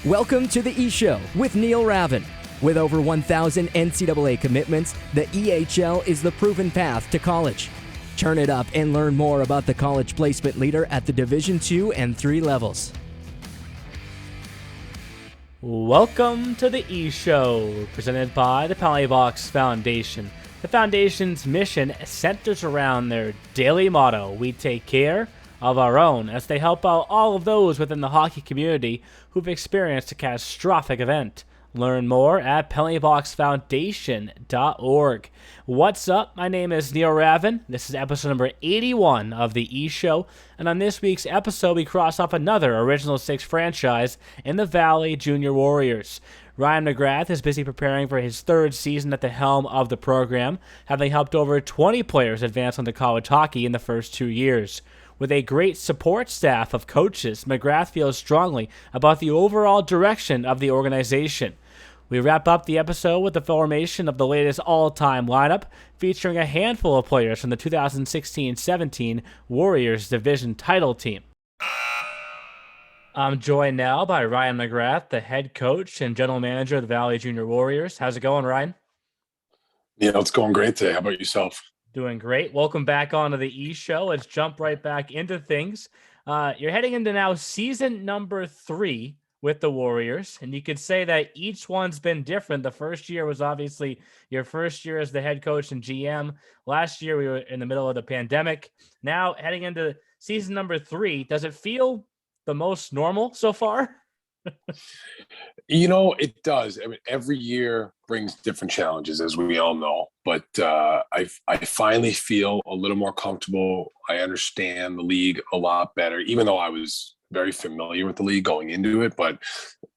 Welcome to the E-Show with Neil Ravin. With over 1,000 NCAA commitments, the EHL is the proven path to college. Turn it up and learn more about the college placement leader at the Division II and III levels. Welcome to the E-Show, presented by the Penalty Box Foundation. The Foundation's mission centers around their daily motto, we take care of our own, as they help out all of those within the hockey community who've experienced a catastrophic event. Learn more at penaltyboxfoundation.org. What's up? My name is Neil Ravin. This is episode number 81 of the E-Show, and on this week's episode, we cross off another Original Six franchise in the Valley Junior Warriors. Ryan McGrath is busy preparing for his third season at the helm of the program, having helped over 20 players advance onto college hockey in the first 2 years. With a great support staff of coaches, McGrath feels strongly about the overall direction of the organization. We wrap up the episode with the formation of the latest all-time lineup, featuring a handful of players from the 2016-17 Warriors Division title team. I'm joined now by Ryan McGrath, the head coach and general manager of the Valley Junior Warriors. How's it going, Ryan? Yeah, it's going great today. How about yourself? Doing great. Welcome back onto the E-Show. Let's jump right back into things. You're heading into now season number 3 with the Warriors, and you could say that each one's been different. The first year was obviously your first year as the head coach and GM. Last year we were in the middle of the pandemic. Now heading into season number 3, does it feel the most normal so far? You know, it does. I mean, every year brings different challenges, as we all know. But I finally feel a little more comfortable. I understand the league a lot better, even though I was very familiar with the league going into it. But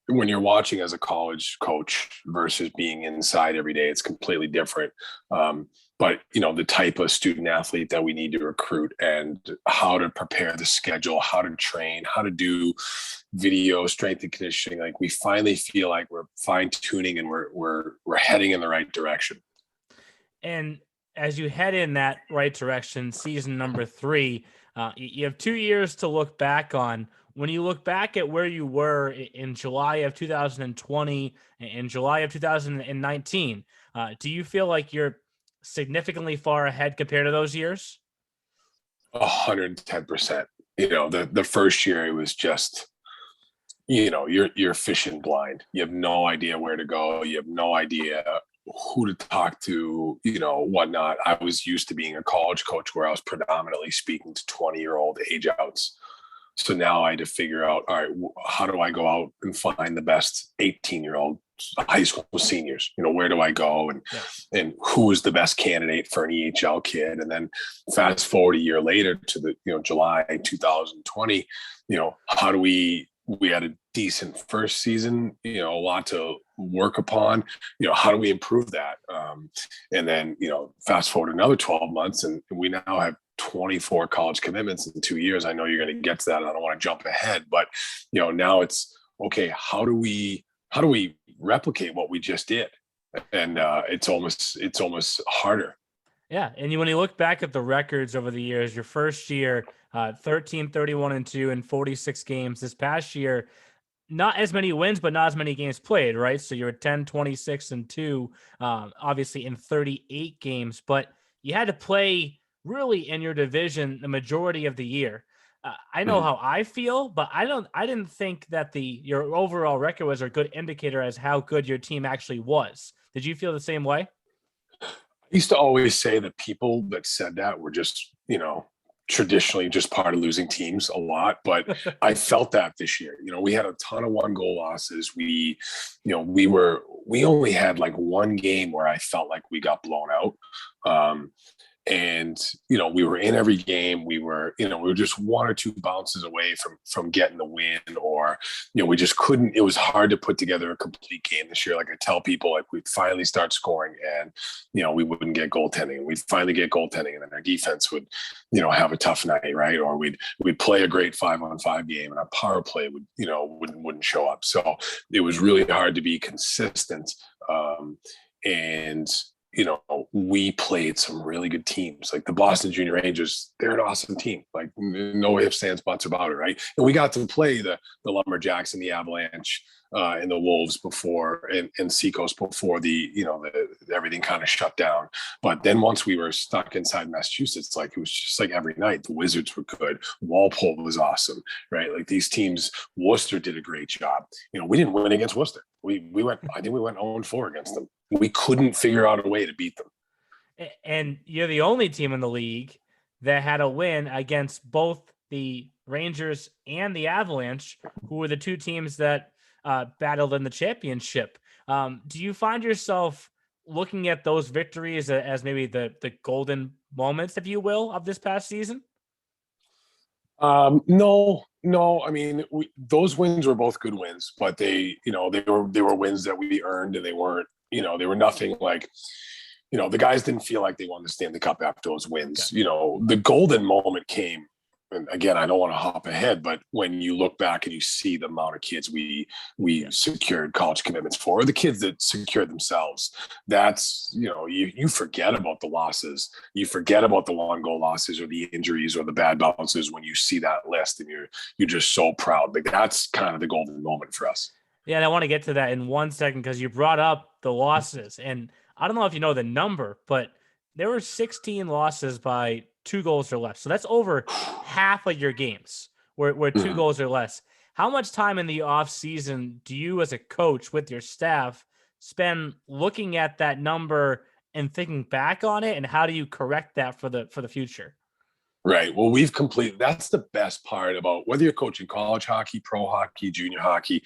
when you're watching as a college coach versus being inside every day, it's completely different. But, you know, the type of student athlete that we need to recruit and how to prepare the schedule, how to train, how to do video, strength and conditioning, like we finally feel like we're fine tuning and we're heading in the right direction. And as you head in that right direction, season number 3, you have 2 years to look back on. When you look back at where you were in July of 2020 and July of 2019, do you feel like you're significantly far ahead compared to those years? 110%. You know, the first year it was just, you know, you're fishing blind. You have no idea where to go. You have no idea who to talk to, you know, whatnot. I was used to being a college coach where I was predominantly speaking to 20-year-old age outs. So now I had to figure out, all right, how do I go out and find the best 18-year-old high school seniors? You know, where do I go and who is the best candidate for an EHL kid? And then fast forward a year later to the, you know, July 2020, you know, how do we had a decent first season, you know, a lot to work upon, you know, how do we improve that? And then, you know, fast forward another 12 months and we now have 24 college commitments in 2 years. I know you're going to get to that. And I don't want to jump ahead, but, you know, now it's, okay, how do we replicate what we just did? And it's almost harder. Yeah. And when you look back at the records over the years, your first year, 13, 31-2 in 46 games. This past year, not as many wins, but not as many games played, right? So you're 10, 26-2, obviously in 38 games, but you had to play really in your division the majority of the year. I know how I feel, but I didn't think that your overall record was a good indicator as how good your team actually was. Did you feel the same way? I used to always say that people that said that were just, you know, traditionally just part of losing teams a lot, but I felt that this year. You know, we had a ton of 1-goal losses. We only had like one game where I felt like we got blown out. And, you know, we were in every game. We were just 1 or 2 bounces away from getting the win, or, you know, we just couldn't, it was hard to put together a complete game this year. Like I tell people, like we'd finally start scoring and, you know, we wouldn't get goaltending, and we'd finally get goaltending, and then our defense would, you know, have a tough night. Right. Or we'd play a great 5-on-5 game and our power play wouldn't show up. So it was really hard to be consistent. And, you know, we played some really good teams. Like the Boston Junior Rangers, they're an awesome team. Like no ifs, ands, buts about it, right? And we got to play the Lumberjacks and the Avalanche and the Wolves before, and Seacoast before everything kind of shut down. But then once we were stuck inside Massachusetts, like it was just like every night. The Wizards were good. Walpole was awesome, right? Like these teams, Worcester did a great job. We didn't win against Worcester. I think we went 0-4 against them. We couldn't figure out a way to beat them. And you're the only team in the league that had a win against both the Rangers and the Avalanche, who were the two teams that battled in the championship. Do you find yourself looking at those victories as maybe the golden moments, if you will, of this past season? No. I mean, those wins were both good wins, but they were wins that we earned, and they weren't, they were nothing like, the guys didn't feel like they wanted to stand the cup after those wins. Okay. The golden moment came. And again, I don't want to hop ahead, but when you look back and you see the amount of kids we secured college commitments for, or the kids that secured themselves, that's, you forget about the losses. You forget about the long goal losses or the injuries or the bad bounces when you see that list, and you're just so proud. Like that's kind of the golden moment for us. Yeah, and I want to get to that in 1 second because you brought up the losses, and I don't know if you know the number, but there were 16 losses by 2 goals or less. So that's over half of your games where 2 goals or less. How much time in the off season do you as a coach with your staff spend looking at that number and thinking back on it? And how do you correct that for the future? Right. Well, that's the best part about whether you're coaching college hockey, pro hockey, junior hockey,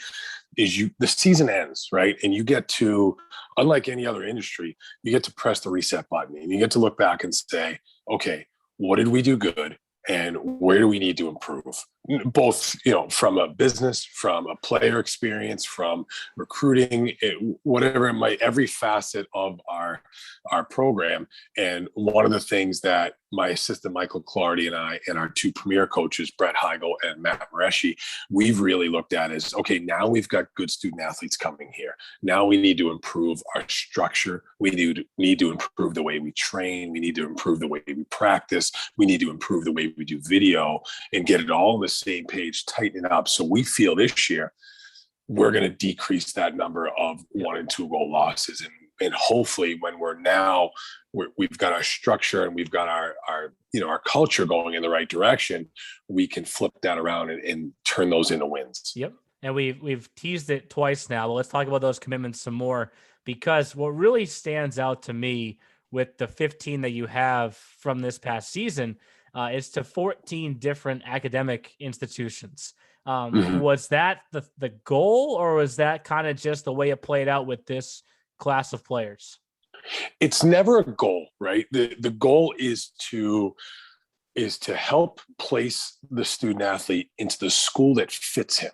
is the season ends, right? And you get to, unlike any other industry, you get to press the reset button and you get to look back and say, okay, what did we do good? And where do we need to improve? Both, from a business, from a player experience, from recruiting, whatever it might, every facet of our program. And one of the things that my assistant, Michael Clardy, and I, and our 2 premier coaches, Brett Heigl and Matt Mareshi, we've really looked at is, okay, now we've got good student athletes coming here. Now we need to improve our structure. We need to improve the way we train. We need to improve the way we practice. We need to improve the way we do video and get it all on the same page, tighten it up. So we feel this year we're going to decrease that number of 1 and 2 goal losses. And hopefully when we've got our structure and we've got our culture going in the right direction, we can flip that around and turn those into wins. Yep. And we've teased it twice now, but let's talk about those commitments some more, because what really stands out to me with the 15 that you have from this past season is to 14 different academic institutions. Was that the goal, or was that kind of just the way it played out with this class of players? It's never a goal, right? The goal is to help place the student athlete into the school that fits him,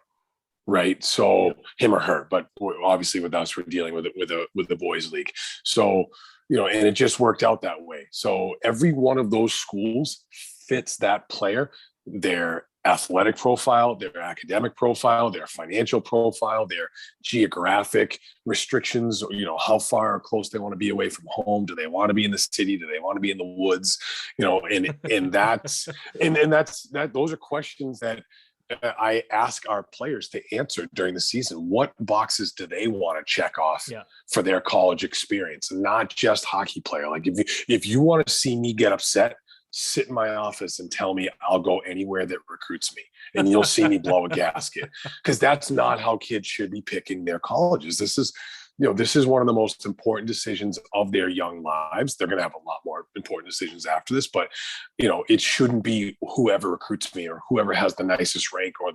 right? So him or her, but obviously with us, we're dealing with the boys league. So, and it just worked out that way. So every one of those schools fits that player, their athletic profile, their academic profile, their financial profile, their geographic restrictions, how far or close they want to be away from home. Do they want to be in the city? Do they want to be in the woods? And that's those are questions that I ask our players to answer during the season. What boxes do they want to check off for their college experience, and not just hockey player? Like if you want to see me get upset, sit in my office and tell me, I'll go anywhere that recruits me, and you'll see me blow a gasket, because that's not how kids should be picking their colleges. This is one of the most important decisions of their young lives. They're going to have a lot more important decisions after this, but it shouldn't be whoever recruits me or whoever has the nicest rank or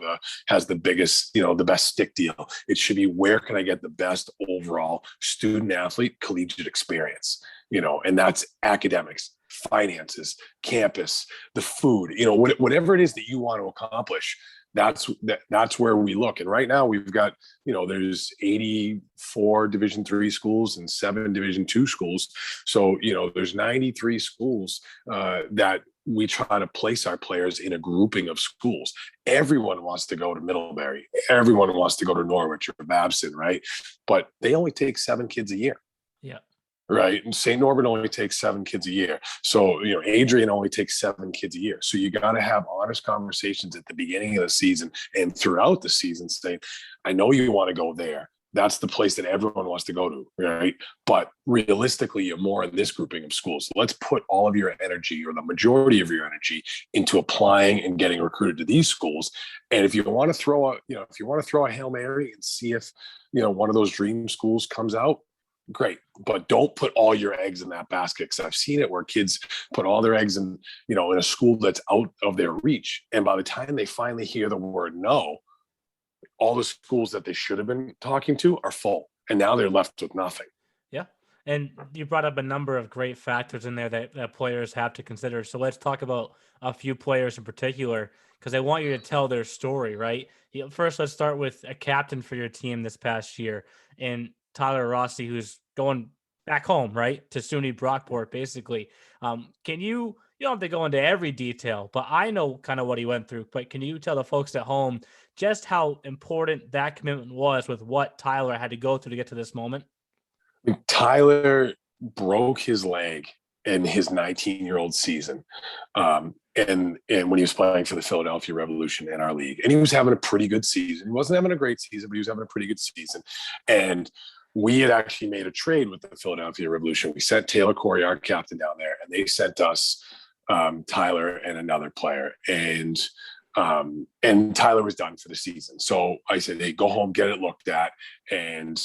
has the biggest, the best stick deal. It should be, where can I get the best overall student athlete collegiate experience? And that's academics, finances, campus, the food, whatever it is that you want to accomplish. That's where we look. And right now we've got, there's 84 Division III schools and 7 Division II schools. So, there's 93 schools that we try to place our players in a grouping of schools. Everyone wants to go to Middlebury. Everyone wants to go to Norwich or Babson, right? But they only take 7 kids a year. Yeah. right? And St. Norbert only takes 7 kids a year. So, Adrian only takes 7 kids a year. So you got to have honest conversations at the beginning of the season and throughout the season saying, I know you want to go there. That's the place that everyone wants to go to, right? But realistically, you're more in this grouping of schools. So let's put all of your energy, or the majority of your energy, into applying and getting recruited to these schools. And if you want to throw a Hail Mary and see if, one of those dream schools comes out, great. But don't put all your eggs in that basket, because I've seen it where kids put all their eggs in, in a school that's out of their reach. And by the time they finally hear the word no, all the schools that they should have been talking to are full, and now they're left with nothing. Yeah. And you brought up a number of great factors in there that players have to consider. So let's talk about a few players in particular, because I want you to tell their story, right? First, let's start with a captain for your team this past year, and Tyler Rossi, who's going back home, right, to SUNY Brockport, basically. Can you don't have to go into every detail, but I know kind of what he went through. But can you tell the folks at home just how important that commitment was with what Tyler had to go through to get to this moment? Tyler broke his leg in his 19-year-old season. And when he was playing for the Philadelphia Revolution in our league, and he was having a pretty good season. He wasn't having a great season, but he was having a pretty good season. And we had actually made a trade with the Philadelphia Revolution. We sent Taylor Corey, our captain, down there, and they sent us Tyler and another player. And Tyler was done for the season. So I said, hey, go home, get it looked at, and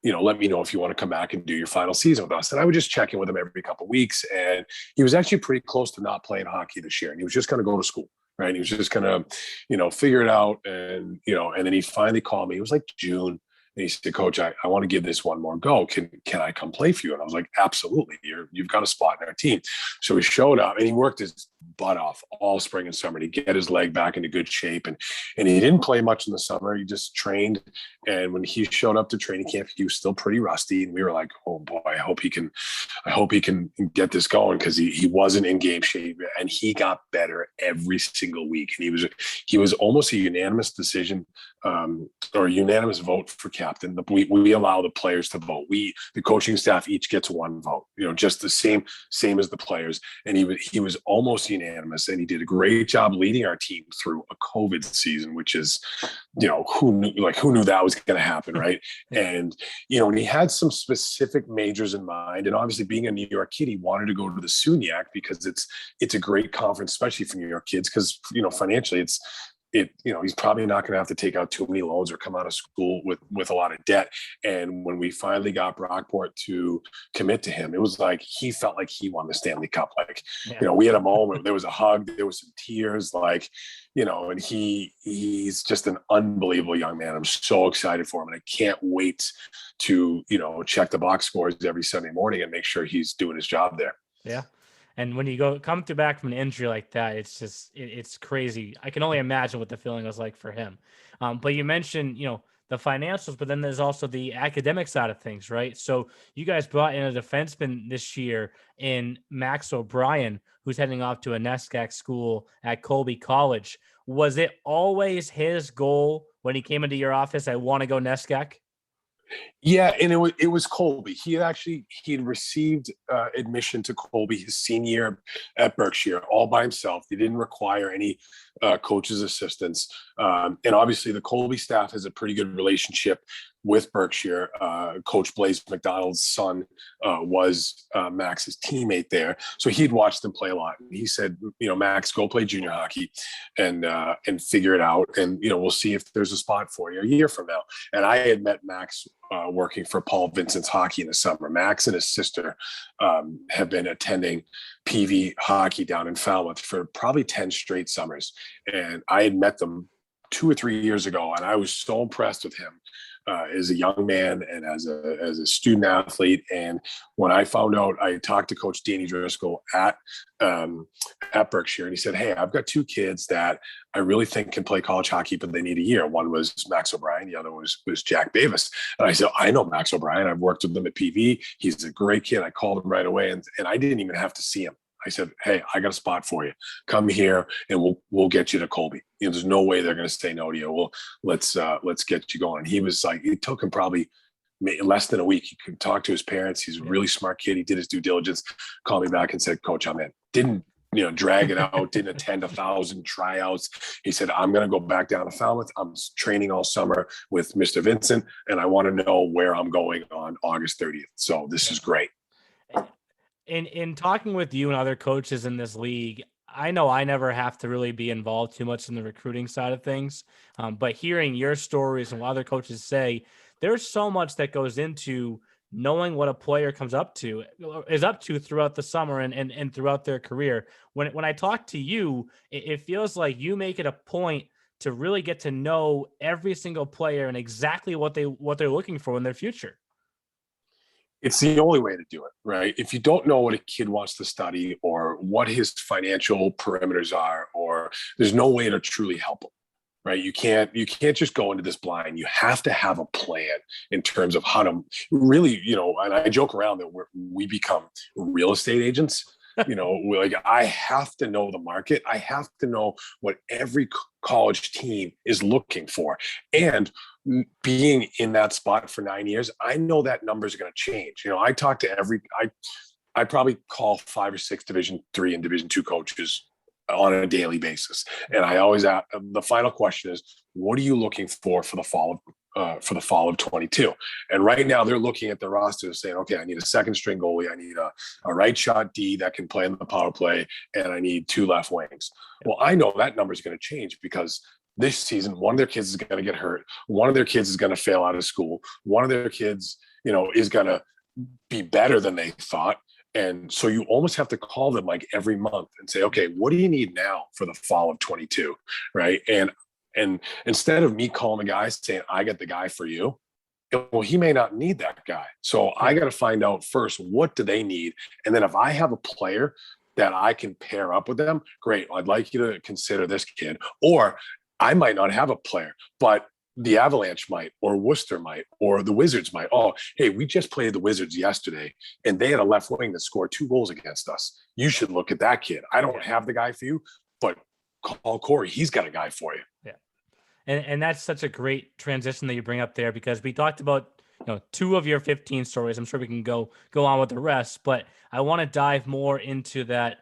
let me know if you want to come back and do your final season with us. And I would just check in with him every couple of weeks. And he was actually pretty close to not playing hockey this year. And he was just going to go to school, right? And he was just going to, figure it out. And, and then he finally called me. It was like June. And he said, Coach, I want to give this one more go. Can I come play for you? And I was like, absolutely. You've got a spot in our team. So he showed up, and he worked his butt off all spring and summer to get his leg back into good shape. And he didn't play much in the summer. He just trained. And when he showed up to training camp, he was still pretty rusty. And we were like, oh boy, I hope he can get this going, because he wasn't in game shape, and he got better every single week. And he was almost a unanimous decision, or a unanimous vote for captain. We allow the players to vote. The coaching staff each gets one vote, just the same as the players. And he was almost unanimous, and he did a great job leading our team through a COVID season, which is, who knew that was going to happen, right? And, and he had some specific majors in mind. And obviously, being a New York kid, he wanted to go to the SUNYAC because it's a great conference, especially for New York kids, because, financially he's probably not going to have to take out too many loans or come out of school with a lot of debt. And when we finally got Brockport to commit to him, it was like he felt like he won the Stanley Cup. We had a moment, there was a hug, there was some tears, and he's just an unbelievable young man. I'm so excited for him, and I can't wait to, check the box scores every Sunday morning and make sure he's doing his job there. Yeah. And when you come back from an injury like that, it's just, it's crazy. I can only imagine what the feeling was like for him. But you mentioned, the financials, but then there's also the academic side of things, right? So you guys brought in a defenseman this year in Max O'Brien, who's heading off to a NESCAC school at Colby College. Was it always his goal when he came into your office, I want to go NESCAC? Yeah, and it was Colby. He had received admission to Colby his senior year at Berkshire all by himself. He didn't require any coach's assistance. And obviously the Colby staff has a pretty good relationship with Berkshire. Coach Blaze McDonald's son was Max's teammate there. So he'd watched them play a lot. And he said, Max, go play junior hockey and figure it out. And, we'll see if there's a spot for you a year from now. And I had met Max working for Paul Vincent's hockey in the summer. Max and his sister have been attending PV hockey down in Falmouth for probably 10 straight summers. And I had met them 2 or 3 years ago, and I was so impressed with him as a young man and as a student athlete. And when I found out, I talked to Coach Danny Driscoll at Berkshire, and he said, hey, I've got 2 kids that I really think can play college hockey, but they need a year. One was Max O'Brien. The other was Jack Davis. And I said, I know Max O'Brien. I've worked with him at PV. He's a great kid. I called him right away, and I didn't even have to see him. I said, hey, I got a spot for you. Come here and we'll get you to Colby. There's no way they're going to say no to you. Let's get you going. And he was like, it took him probably less than a week. He could talk to his parents. He's a really smart kid. He did his due diligence, called me back and said, Coach, I'm in. Didn't, drag it out, didn't attend 1,000 tryouts. He said, I'm going to go back down to Falmouth. I'm training all summer with Mr. Vincent, and I want to know where I'm going on August 30th. So this is great. In talking with you and other coaches in this league, I know I never have to really be involved too much in the recruiting side of things. But hearing your stories and what other coaches say, there's so much that goes into knowing what a player is up to throughout the summer and throughout their career. When I talk to you, it feels like you make it a point to really get to know every single player and exactly what they're looking for in their future. It's the only way to do it, right? If you don't know what a kid wants to study or what his financial parameters are, or there's no way to truly help him. Right. You can't just go into this blind. You have to have a plan in terms of how to really, and I joke around that we become real estate agents. I have to know the market. I have to know what every college team is looking for. And being in that spot for 9 years, I know that number is going to change. I talk to I probably call 5 or 6 Division III and Division II coaches on a daily basis. And I always ask, the final question is, what are you looking for the fall of 22? And right now they're looking at the roster saying, okay, I need a second string goalie. I need a right shot D that can play in the power play. And I need 2 left wings. Well, I know that number is going to change because this season, one of their kids is going to get hurt. One of their kids is going to fail out of school. One of their kids, is going to be better than they thought. And so you almost have to call them like every month and say, okay, what do you need now for the fall of 22? Right. And instead of me calling the guy saying, I got the guy for you, well, he may not need that guy. So I got to find out first, what do they need? And then if I have a player that I can pair up with them, great. I'd like you to consider this kid. Or I might not have a player, but the Avalanche might, or Worcester might, or the Wizards might. Oh, hey, we just played the Wizards yesterday, and they had a left wing that scored 2 goals against us. You should look at that kid. I don't have the guy for you, but call Corey. He's got a guy for you. Yeah. And that's such a great transition that you bring up there, because we talked about 2 of your 15 stories. I'm sure we can go on with the rest, but I want to dive more into that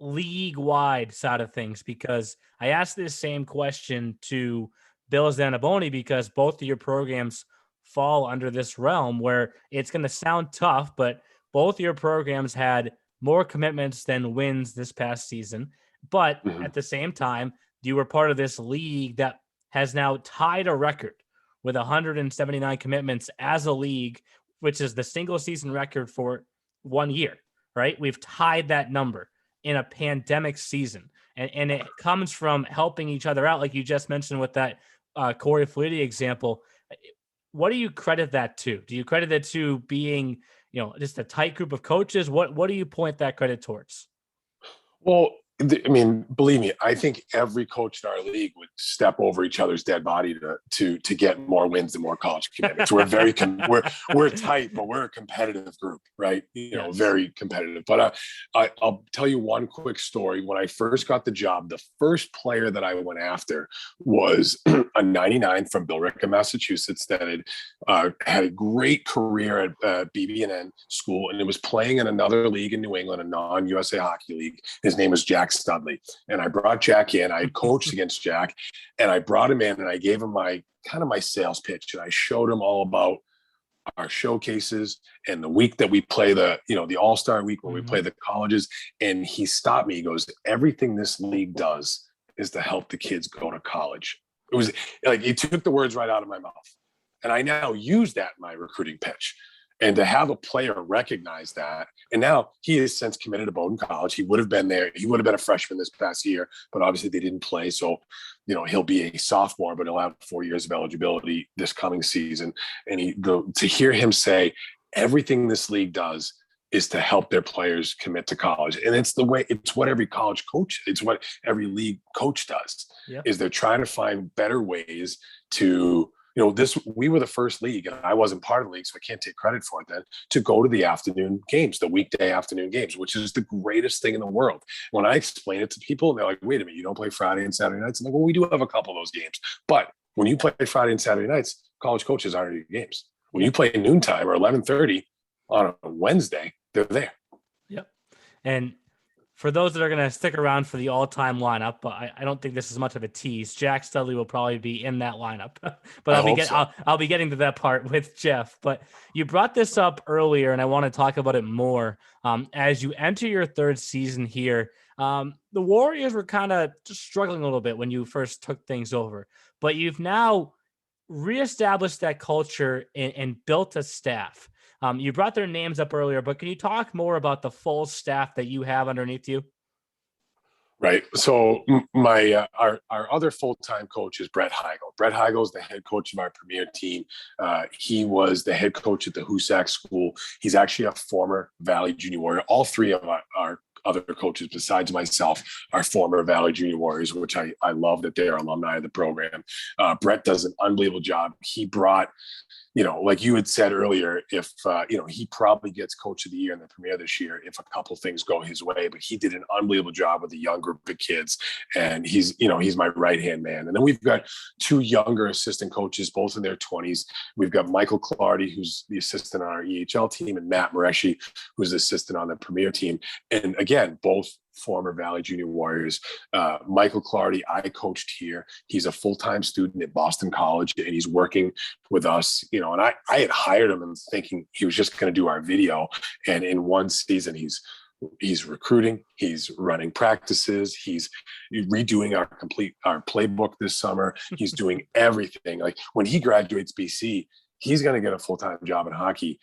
league-wide side of things, because I asked this same question to Bill Zanaboni, because both of your programs fall under this realm where it's going to sound tough, but both your programs had more commitments than wins this past season. But at the same time, you were part of this league that has now tied a record with 179 commitments as a league, which is the single season record for 1 year, right? We've tied that number in a pandemic season. And it comes from helping each other out, like you just mentioned with that Corey Fleety example. What do you credit that to? Do you credit it to being, just a tight group of coaches? What do you point that credit towards? Well, believe me, I think every coach in our league would step over each other's dead body to get more wins and more college commitments. We're very we're tight, but we're a competitive group, right? Very competitive. But I'll tell you one quick story. When I first got the job, the first player that I went after was a 99 from Billerica, Massachusetts, that had a great career at BB&N school, and it was playing in another league in New England, a non-USA hockey league. His name was Jack Studley. And I brought Jack in. I had coached against Jack, and I brought him in and I gave him my sales pitch. And I showed him all about our showcases and the week that we play the All-Star week where we play the colleges. And he stopped me. He goes, everything this league does is to help the kids go to college. It was like, he took the words right out of my mouth. And I now use that in my recruiting pitch. And to have a player recognize that, and now he has since committed to Bowdoin College. He would have been there. He would have been a freshman this past year, but obviously they didn't play. So, he'll be a sophomore, but he'll have 4 years of eligibility this coming season. And to hear him say everything this league does is to help their players commit to college. And it's what every college coach, it's what every league coach does, is they're trying to find better ways to, we were the first league, and I wasn't part of the league, so I can't take credit for it then, to go to the afternoon games, the weekday afternoon games, which is the greatest thing in the world. When I explain it to people, they're like, wait a minute, you don't play Friday and Saturday nights? I'm like, well, we do have a couple of those games. But when you play Friday and Saturday nights, college coaches aren't at your games. When you play noontime or 11:30 on a Wednesday, they're there. Yep. And for those that are going to stick around for the all-time lineup, but I don't think this is much of a tease. Jack Studley will probably be in that lineup, but I'll be getting to that part with Jeff. But you brought this up earlier, and I want to talk about it more. As you enter your third season here, the Warriors were kind of just struggling a little bit when you first took things over, but you've now reestablished that culture and built a staff. You brought their names up earlier, but can you talk more about the full staff that you have underneath you? Right. So my our other full-time coach is Brett Heigl. Brett Heigl is the head coach of our premier team. He was the head coach at the Hoosac School. He's actually a former Valley Junior Warrior. All three of our other coaches besides myself are former Valley Junior Warriors, which I love that they are alumni of the program. Brett does an unbelievable job. He brought, like you had said earlier, if, he probably gets coach of the year in the premier this year if a couple things go his way, but he did an unbelievable job with a young group of kids. And he's my right-hand man. And then we've got two younger assistant coaches, both in their 20s. We've got Michael Clardy, who's the assistant on our EHL team, and Matt Mareschi, who's the assistant on the premier team. And again, both former Valley Junior Warriors. Michael Clardy, I coached here. He's a full-time student at Boston College, and he's working with us, and I had hired him and thinking he was just going to do our video. And in one season, he's recruiting, he's running practices, he's redoing our playbook this summer. He's doing everything. Like when he graduates BC, he's going to get a full-time job in hockey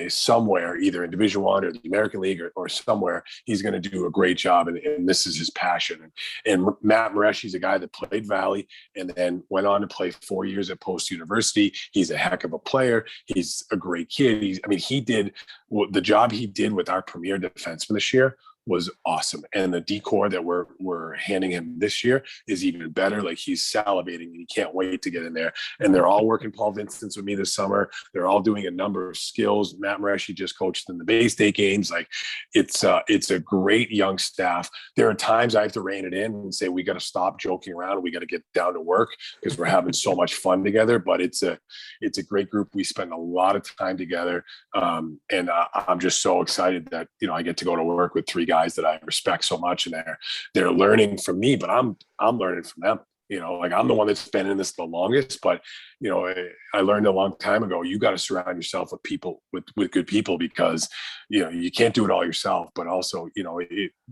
somewhere, either in Division I or the American League or somewhere. He's going to do a great job, and this is his passion. And Matt Mareschi is a guy that played Valley and then went on to play 4 years at Post University. He's a heck of a player. He's a great kid. He did the job he did with our premier defenseman this year was awesome. And the decor that we're handing him this year is even better. Like he's salivating and he can't wait to get in there. And they're all working Paul Vincent's with me this summer. They're all doing a number of skills. Matt Mareschi just coached in the Bay State games. Like it's a great young staff. There are times I have to rein it in and say, we got to stop joking around. We got to get down to work because we're having so much fun together, but it's a great group. We spend a lot of time together. And I'm just so excited that, I get to go to work with three guys that I respect so much, and they're learning from me, but I'm learning from them. I'm the one that's been in this the longest, but I learned a long time ago, you got to surround yourself with people, with good people, because you can't do it all yourself. But also,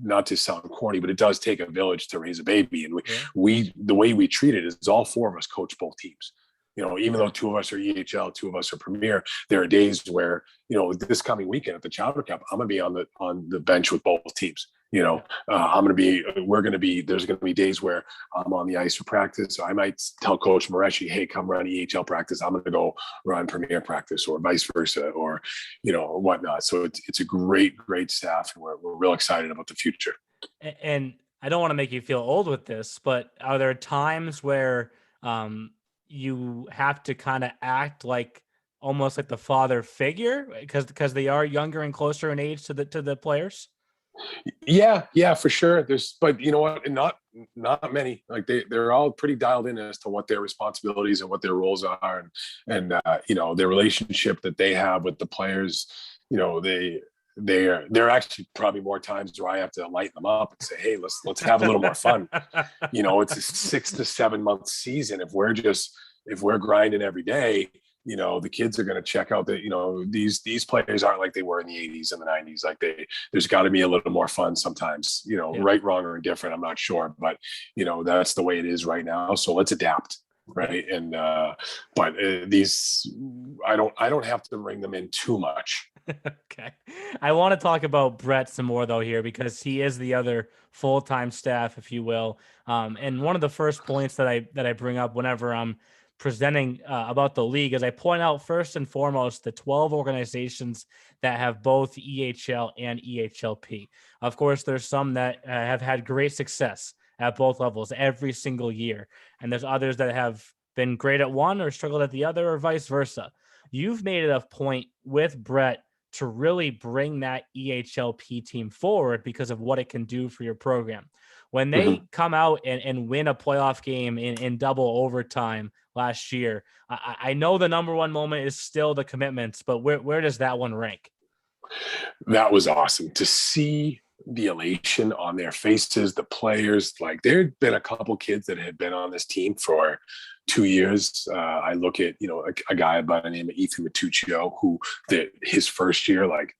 not to sound corny, but it does take a village to raise a baby. And we the way we treat it is all four of us coach both teams. Even though two of us are EHL, two of us are Premier, there are days where, this coming weekend at the Chowder Cup, I'm going to be on the bench with both teams. There's going to be days where I'm on the ice for practice. So I might tell Coach Mareschi, hey, come run EHL practice. I'm going to go run Premier practice, or vice versa, or, whatnot. So it's a great, great staff, and we're real excited about the future. And I don't want to make you feel old with this, but are there times where, you have to kind of act like almost like the father figure because they are younger and closer in age to the players? Yeah, for sure. But you know what? Not many. Like they're all pretty dialed in as to what their responsibilities and what their roles are, and their relationship that they have with the players. There are actually probably more times where I have to lighten them up and say, hey, let's have a little more fun. It's a 6 to 7 month season. If we're grinding every day, the kids are going to check out that, these players aren't like they were in the 80s and the 90s. Like there's got to be a little more fun sometimes, right, wrong, or indifferent. I'm not sure, but that's the way it is right now. So let's adapt. Right. And, but I don't have to bring them in too much. Okay. I want to talk about Brett some more though here, because he is the other full-time staff, if you will. And one of the first points that I bring up whenever I'm presenting about the league is I point out first and foremost the 12 organizations that have both EHL and EHLP. Of course, there's some that have had great success at both levels every single year. And there's others that have been great at one or struggled at the other, or vice versa. You've made it a point with Brett to really bring that EHLP team forward because of what it can do for your program. when they come out and win a playoff game in double overtime last year, I know the number one moment is still the commitments, but where does that one rank? That was awesome to see the elation on their faces, the players. Like, there had been a couple kids that had been on this team for 2 years. I look at, a guy by the name of Ethan Matuccio, who his first year, like,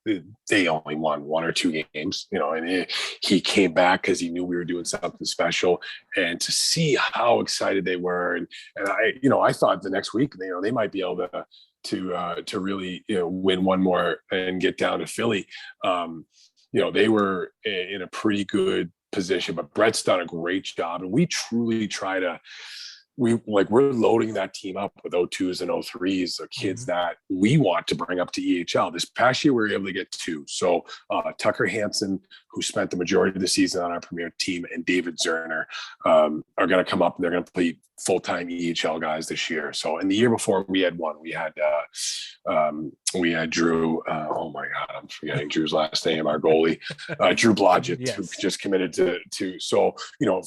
they only won 1 or 2 games, and he came back because he knew we were doing something special. And to see how excited they were. And I thought the next week, they might be able to really, win one more and get down to Philly. They were in a pretty good position, but Brett's done a great job. And we truly try to, we're loading that team up with O2s and O3s, the kids that we want to bring up to EHL. This past year, we were able to get 2. So Tucker Hansen, who spent the majority of the season on our premier team, and David Zerner are going to come up, and they're going to play full-time EHL guys this year. So in the year before, we had one. We had Drew. Oh my God, I'm forgetting Drew's last name. Our goalie, Drew Blodgett, yes, who just committed to. So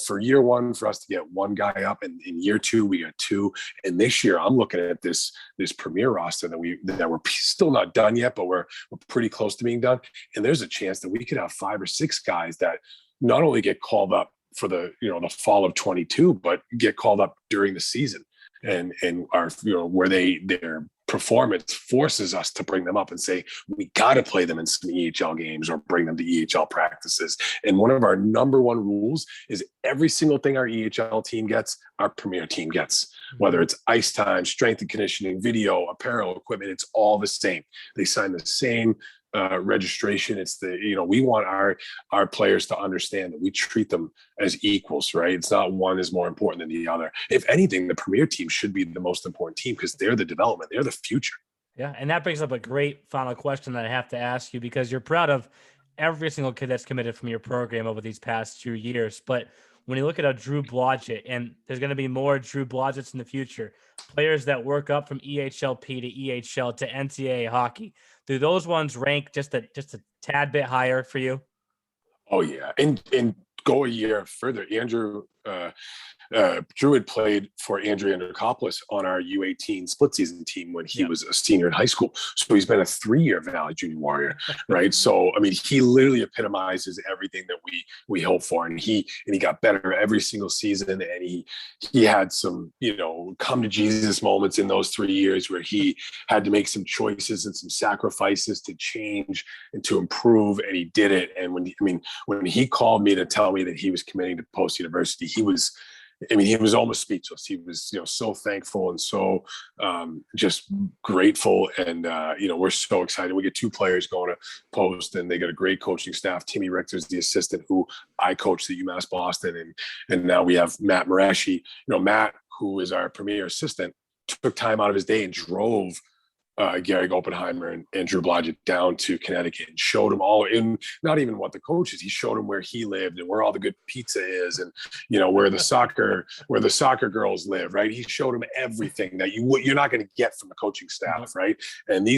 for year one, for us to get one guy up, and in year 2 we got 2. And this year, I'm looking at this premier roster that we're still not done yet, but we're pretty close to being done. And there's a chance that we could have 5 or 6 guys that not only get called up for the the fall of 22, but get called up during the season, and are where their performance forces us to bring them up and say, we got to play them in some EHL games or bring them to EHL practices. And one of our number one rules is every single thing our EHL team gets, our premier team gets, whether it's ice time, strength and conditioning, video, apparel, equipment, it's all the same. They sign the same registration. It's we want our players to understand that we treat them as equals, right? It's not one is more important than the other. If anything, the premier team should be the most important team because they're the development, they're the future. Yeah, and that brings up a great final question that I have to ask you, because you're proud of every single kid that's committed from your program over these past 2 years. But when you look at a Drew Blodgett, and there's going to be more Drew Blodgetts in the future, players that work up from EHLP to EHL to NCAA hockey, do those ones rank just a tad bit higher for you? Oh yeah, and go a year further. Drew had played for Andrew Andrikopoulos on our U18 split season team when he was a senior in high school. So he's been a 3-year Valley Junior Warrior, right? So I mean, he literally epitomizes everything that we hope for, and he got better every single season. And he had some come to Jesus moments in those 3 years where he had to make some choices and some sacrifices to change and to improve, and he did it. And when he called me to tell me that he was committing to Post University, he was almost speechless. He was, so thankful and so just grateful. And, we're so excited. We get 2 players going to Post, and they got a great coaching staff. Timmy Richter's the assistant who I coached at UMass Boston. And now we have Matt Mareshi. Matt, who is our premier assistant, took time out of his day and drove Gary Oppenheimer and Drew Blodgett down to Connecticut and showed him all, in not even what the coach is. He showed him where he lived and where all the good pizza is, and where the soccer girls live. Right? He showed him everything that you're not going to get from the coaching staff. Right? And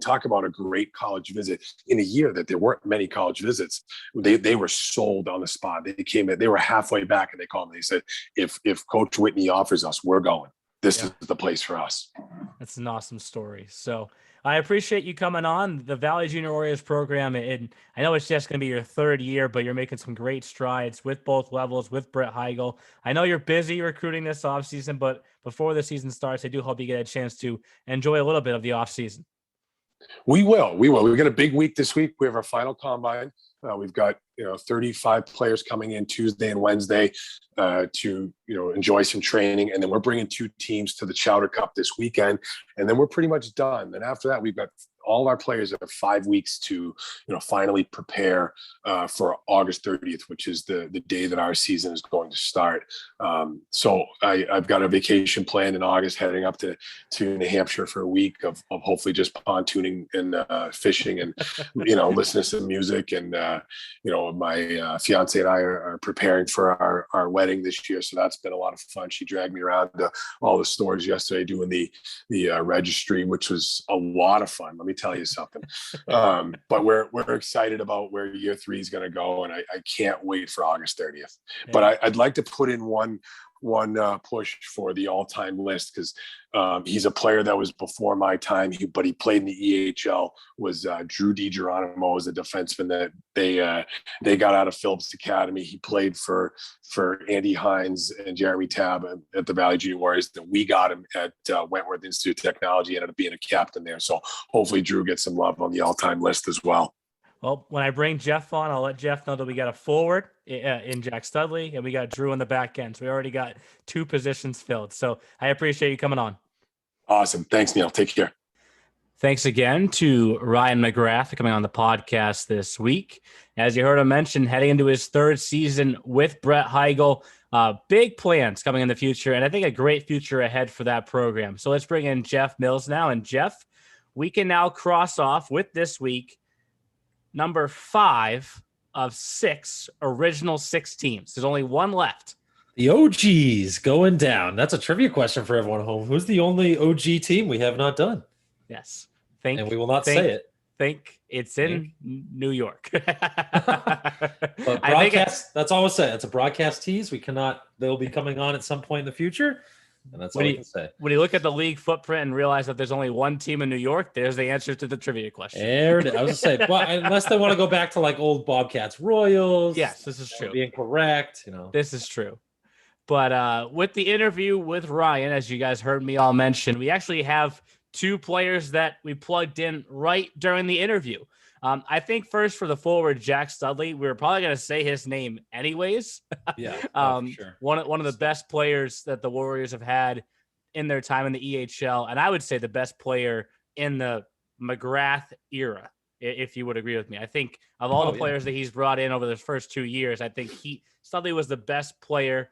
talk about a great college visit in a year that there weren't many college visits. They were sold on the spot. They were halfway back, and they called me. They said, if Coach Whitney offers us, we're going. This is the place for us. That's an awesome story. So I appreciate you coming on the Valley Junior Warriors program. And I know it's just going to be your 3rd year, but you're making some great strides with both levels with Brett Heigl. I know you're busy recruiting this offseason, but before the season starts, I do hope you get a chance to enjoy a little bit of the offseason. We will. We've got a big week this week. We have our final combine. We've got 35 players coming in Tuesday and Wednesday to enjoy some training, and then we're bringing 2 teams to the Chowder Cup this weekend, and then we're pretty much done. And after that, we've got all our players have 5 weeks to finally prepare for August 30th, which is the day that our season is going to start. So I've got a vacation planned in August, heading up to New Hampshire for a week of hopefully just pontooning and fishing and listening to some music. And my fiance and I are preparing for our wedding this year, so that's been a lot of fun. She dragged me around to all the stores yesterday doing the registry, which was a lot of fun. Let me tell you something. But we're excited about where year 3 is going to go, and I can't wait for August 30th. Yeah. But I'd like to put in one push for the all-time list, because he's a player that was before my time, but he played in the EHL, was Drew D Geronimo, was a defenseman that they got out of Phillips Academy. He played for Andy Hines and Jeremy Tabb at the Valley Junior Warriors. Then we got him at Wentworth Institute of Technology, ended up being a captain there. So hopefully Drew gets some love on the all-time list as well. Well, when I bring Jeff on, I'll let Jeff know that we got a forward in Jack Studley and we got Drew in the back end. So we already got 2 positions filled. So I appreciate you coming on. Awesome. Thanks, Neil. Take care. Thanks again to Ryan McGrath for coming on the podcast this week. As you heard him mention, heading into his 3rd season with Brett Heigl, big plans coming in the future, and I think a great future ahead for that program. So let's bring in Jeff Mills now. And Jeff, we can now cross off with this week number 5 of 6 original 6 teams. There's only one left. The OGs going down. That's a trivia question for everyone at home. Who's the only OG team we have not done? Yes. And we will not say it. Think it's in New York. But broadcast, that's all we'll say. It's a broadcast tease. They'll be coming on at some point in the future. And that's all we can say. When you look at the league footprint and realize that there's only one team in New York, there's the answer to the trivia question. There it is. I was going to say, well, unless they want to go back to like old Bobcats Royals. Yes, this is true. Being correct, This is true. But with the interview with Ryan, as you guys heard me all mention, we actually have 2 players that we plugged in right during the interview. I think first for the forward, Jack Studley, we were probably going to say his name anyways. Yeah, for sure. One of the best players that the Warriors have had in their time in the EHL, and I would say the best player in the McGrath era, if you would agree with me. I think of all the players that he's brought in over the first 2 years, I think Studley was the best player.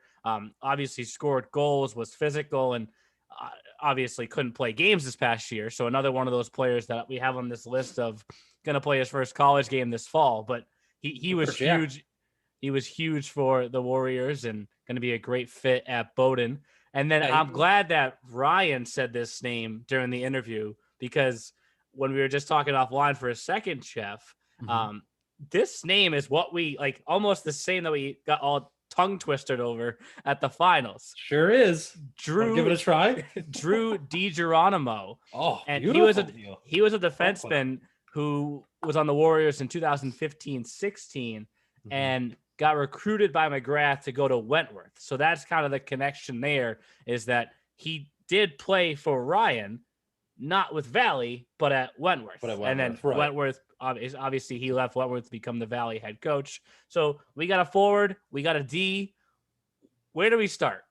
Obviously scored goals, was physical, and obviously couldn't play games this past year. So another one of those players that we have on this list of going to play his first college game this fall. But he was huge. He was huge for the Warriors and going to be a great fit at Bowdoin. And then I'm glad that Ryan said this name during the interview, because when we were just talking offline for a second, Jeff, this name is what we like, almost the same that we got all tongue twisted over at the finals. Sure is. Drew, give it a try. Drew D Geronimo. Oh, and he was a defenseman who was on the Warriors in 2015-16 and got recruited by McGrath to go to Wentworth. So that's kind of the connection there, is that he did play for Ryan, not with Valley, but at Wentworth. And then Wentworth, obviously he left Wentworth to become the Valley head coach. So we got a forward, we got a D. Where do we start?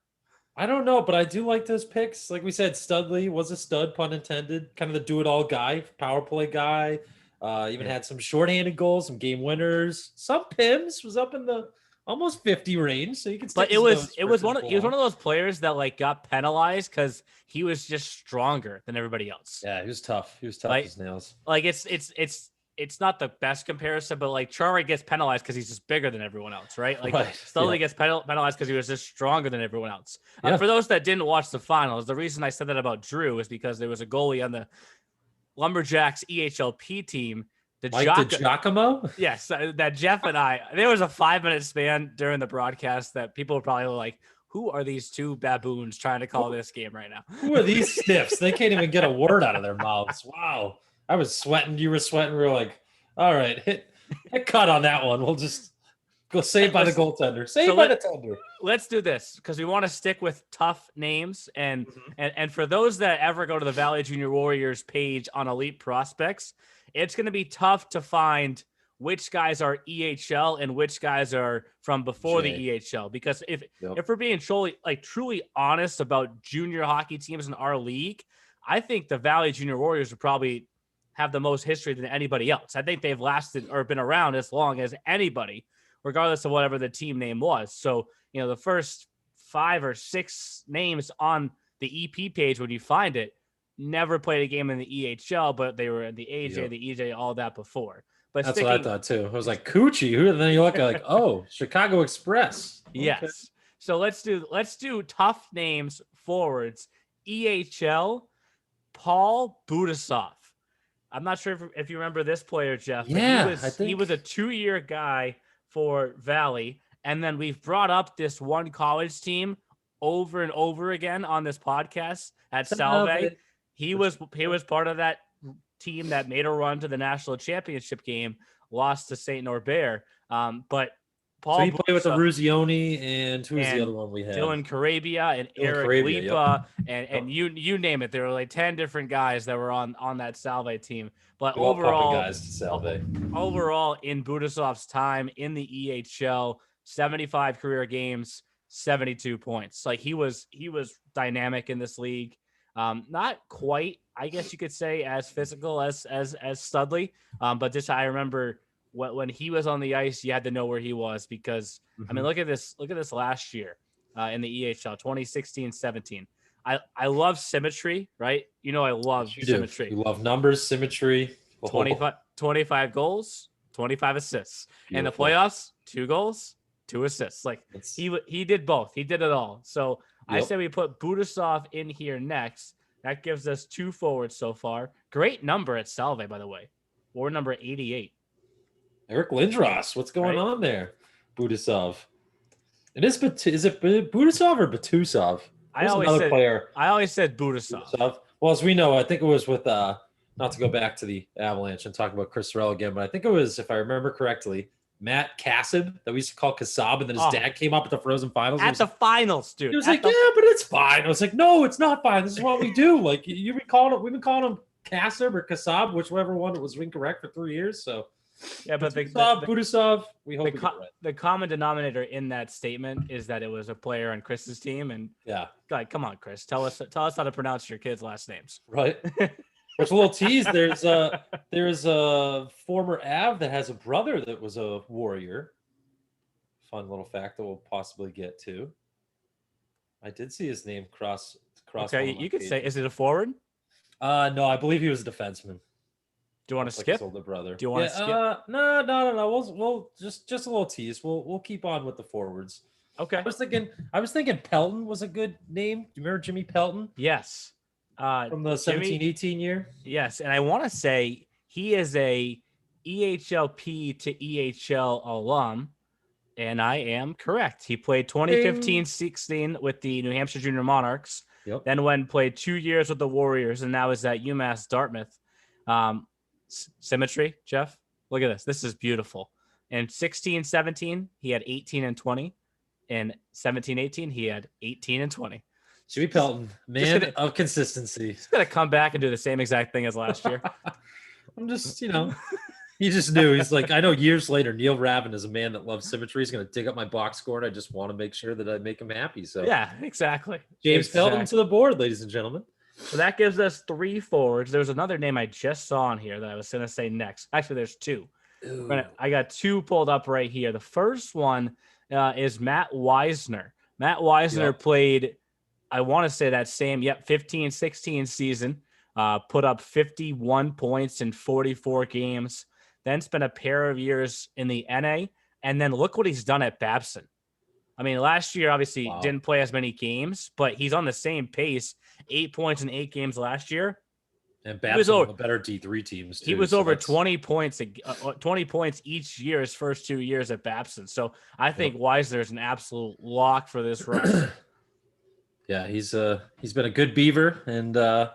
I don't know, but I do like those picks. Like we said, Studley was a stud, pun intended, kind of the do-it-all guy, power play guy. Even had some shorthanded goals, some game winners, some PIMs, was up in the almost 50 range. So you can. But he was one of those players that like got penalized because he was just stronger than everybody else. Yeah, he was tough. He was tough as nails. Like it's not the best comparison, but like Charlie gets penalized because he's just bigger than everyone else, right? Like Studley gets penalized because he was just stronger than everyone else. For those that didn't watch the finals, the reason I said that about Drew is because there was a goalie on the Lumberjacks EHLP team, Giacomo? Yes, that Jeff and I, there was a 5-minute span during the broadcast that people were probably like, who are these 2 baboons trying to call this game right now? Who are these stiffs? They can't even get a word out of their mouths. Wow. I was sweating. You were sweating. We were like, all right, hit cut on that one. We'll just go save by the goaltender. Save by the tender. Let's do this because we want to stick with tough names. And for those that ever go to the Valley Junior Warriors page on Elite Prospects, it's going to be tough to find which guys are EHL and which guys are from before the EHL. Because if we're being truly honest about junior hockey teams in our league, I think the Valley Junior Warriors would probably have the most history than anybody else. I think they've lasted or been around as long as anybody, regardless of whatever the team name was. So, the first 5 or 6 names on the EP page, when you find it, never played a game in the EHL, but they were in the AJ, the EJ, all that before. But that's what I thought too. I was like, Coochie, who? And then you look at like, oh, Chicago Express. Okay. Yes. So let's do tough names forwards. EHL, Paul Budasov. I'm not sure if you remember this player, Jeff. Yeah, but he was a 2-year guy for Valley, and then we've brought up this one college team over and over again on this podcast at Salve. He was part of that team that made a run to the national championship game, lost to Saint Norbert. But Paul, so he played with the Ruzioni, and who's the other one we had? Dylan Carabia and Eric Lipa, and you name it. There were like 10 different guys that were on that Salve team. But overall, guys to Salve. Overall, in Budasov's time in the EHL, 75 career games, 72 points. Like he was dynamic in this league. Not quite, I guess you could say, as physical as Studley. But just I remember when he was on the ice, you had to know where he was because I mean, look at this last year in the EHL 2016-17. I love symmetry, right? You know, I love symmetry. You love numbers, symmetry. 25 goals, 25 assists. Beautiful. In the playoffs, 2 goals, 2 assists. Like he did both. He did it all. So I say we put Budasov in here next. That gives us 2 forwards so far. Great number at Salve, by the way. Forward number 88. Eric Lindros. What's going on there? Budasov. Is it Budasov or Batusov? I always said Budasov. Well, as we know, I think it was with not to go back to the Avalanche and talk about Chris Sorrell again, but I think it was, if I remember correctly, Matt Kassab that we used to call Kassab, and then his dad came up at the Frozen Finals. At the finals, dude. He was like, yeah, but it's fine. I was like, no, it's not fine. This is what we do. Like we've been calling him Kassab or Kassab, whichever one it was incorrect for 3 years. So yeah, but Budasov, we hope the common denominator in that statement is that it was a player on Chris's team, and like, come on, Chris, tell us how to pronounce your kids' last names. Right. There's a little tease. There's a former Av that has a brother that was a Warrior. Fun little fact that we'll possibly get to. I did see his name cross. Okay, you could say, is it a forward? No, I believe he was a defenseman. Do you want to skip? His older brother. Do you want to skip? No. We'll just a little tease. We'll keep on with the forwards. Okay. I was thinking Pelton was a good name. Do you remember Jimmy Pelton? Yes. From the 17-18 year? Yes, and I want to say he is a EHLP to EHL alum, and I am correct. He played 2015-16 with the New Hampshire Junior Monarchs, then played 2 years with the Warriors, and now is at UMass Dartmouth. Symmetry, Jeff. Look at this. This is beautiful. In 16-17, he had 18 and 20. In 17-18, he had 18 and 20. Jimmy Pelton, man of consistency. He's going to come back and do the same exact thing as last year. I'm just, he just knew. He's like, I know years later, Neil Ravin is a man that loves symmetry. He's going to dig up my box score, and I just want to make sure that I make him happy. So yeah, exactly. James Pelton to the board, ladies and gentlemen. So that gives us 3 forwards. There's another name I just saw on here that I was going to say next. Actually, there's 2. I got 2 pulled up right here. The first one is Matt Weisner. Matt Weisner played, I want to say that same, 15-16 season, put up 51 points in 44 games, then spent a pair of years in the NA, and then look what he's done at Babson. I mean, last year, obviously, didn't play as many games, but he's on the same pace, 8 points in 8 games last year. And Babson was the better D3 teams, too. He was over 20 points each year, his first 2 years at Babson. So I think Weisner is an absolute lock for this run. Yeah, he's been a good Beaver, and I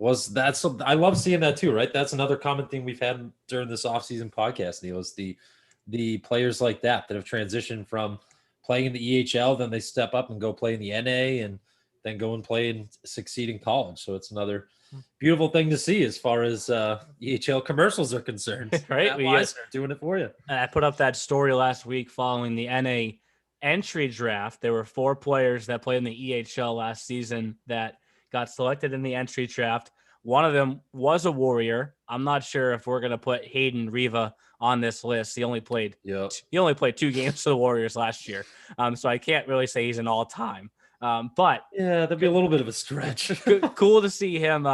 love seeing that too, right? That's another common thing we've had during this offseason podcast, Neil, is the players like that have transitioned from playing in the EHL, then they step up and go play in the NA, and then go and play and succeed in college. So it's another beautiful thing to see as far as EHL commercials are concerned. Right, Weisner doing it for you. I put up that story last week following the NA entry draft. There were 4 players that played in the EHL last season that got selected in the entry draft. One of them was a Warrior. I'm not sure if we're going to put Hayden Riva on this list. He only played 2 games for the Warriors last year. So I can't really say he's an all-time. But yeah, that'd be a little bit of a stretch. Cool to see him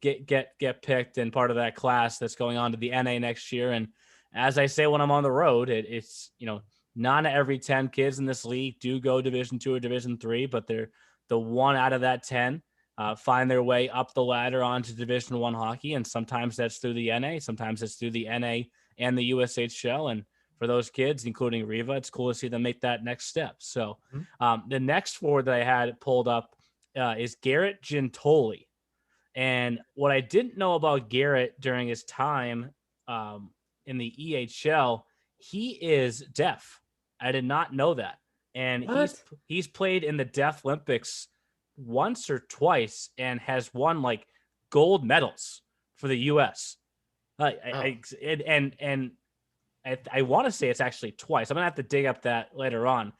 get picked and part of that class that's going on to the NA next year. And as I say when I'm on the road, it's not every 10 kids in this league do go Division II or Division III, but they're the 1 out of that 10 find their way up the ladder onto Division I hockey, and sometimes that's through the NA, sometimes it's through the NA and the USHL. And for those kids, including Riva, it's cool to see them make that next step. So the next forward that I had pulled up is Garrett Gintoli. And what I didn't know about Garrett during his time in the EHL, he is deaf. I did not know that. And he's played in the Deaf Olympics once or twice and has won like gold medals for the U.S. I want to say it's actually twice. I'm gonna have to dig up that later on.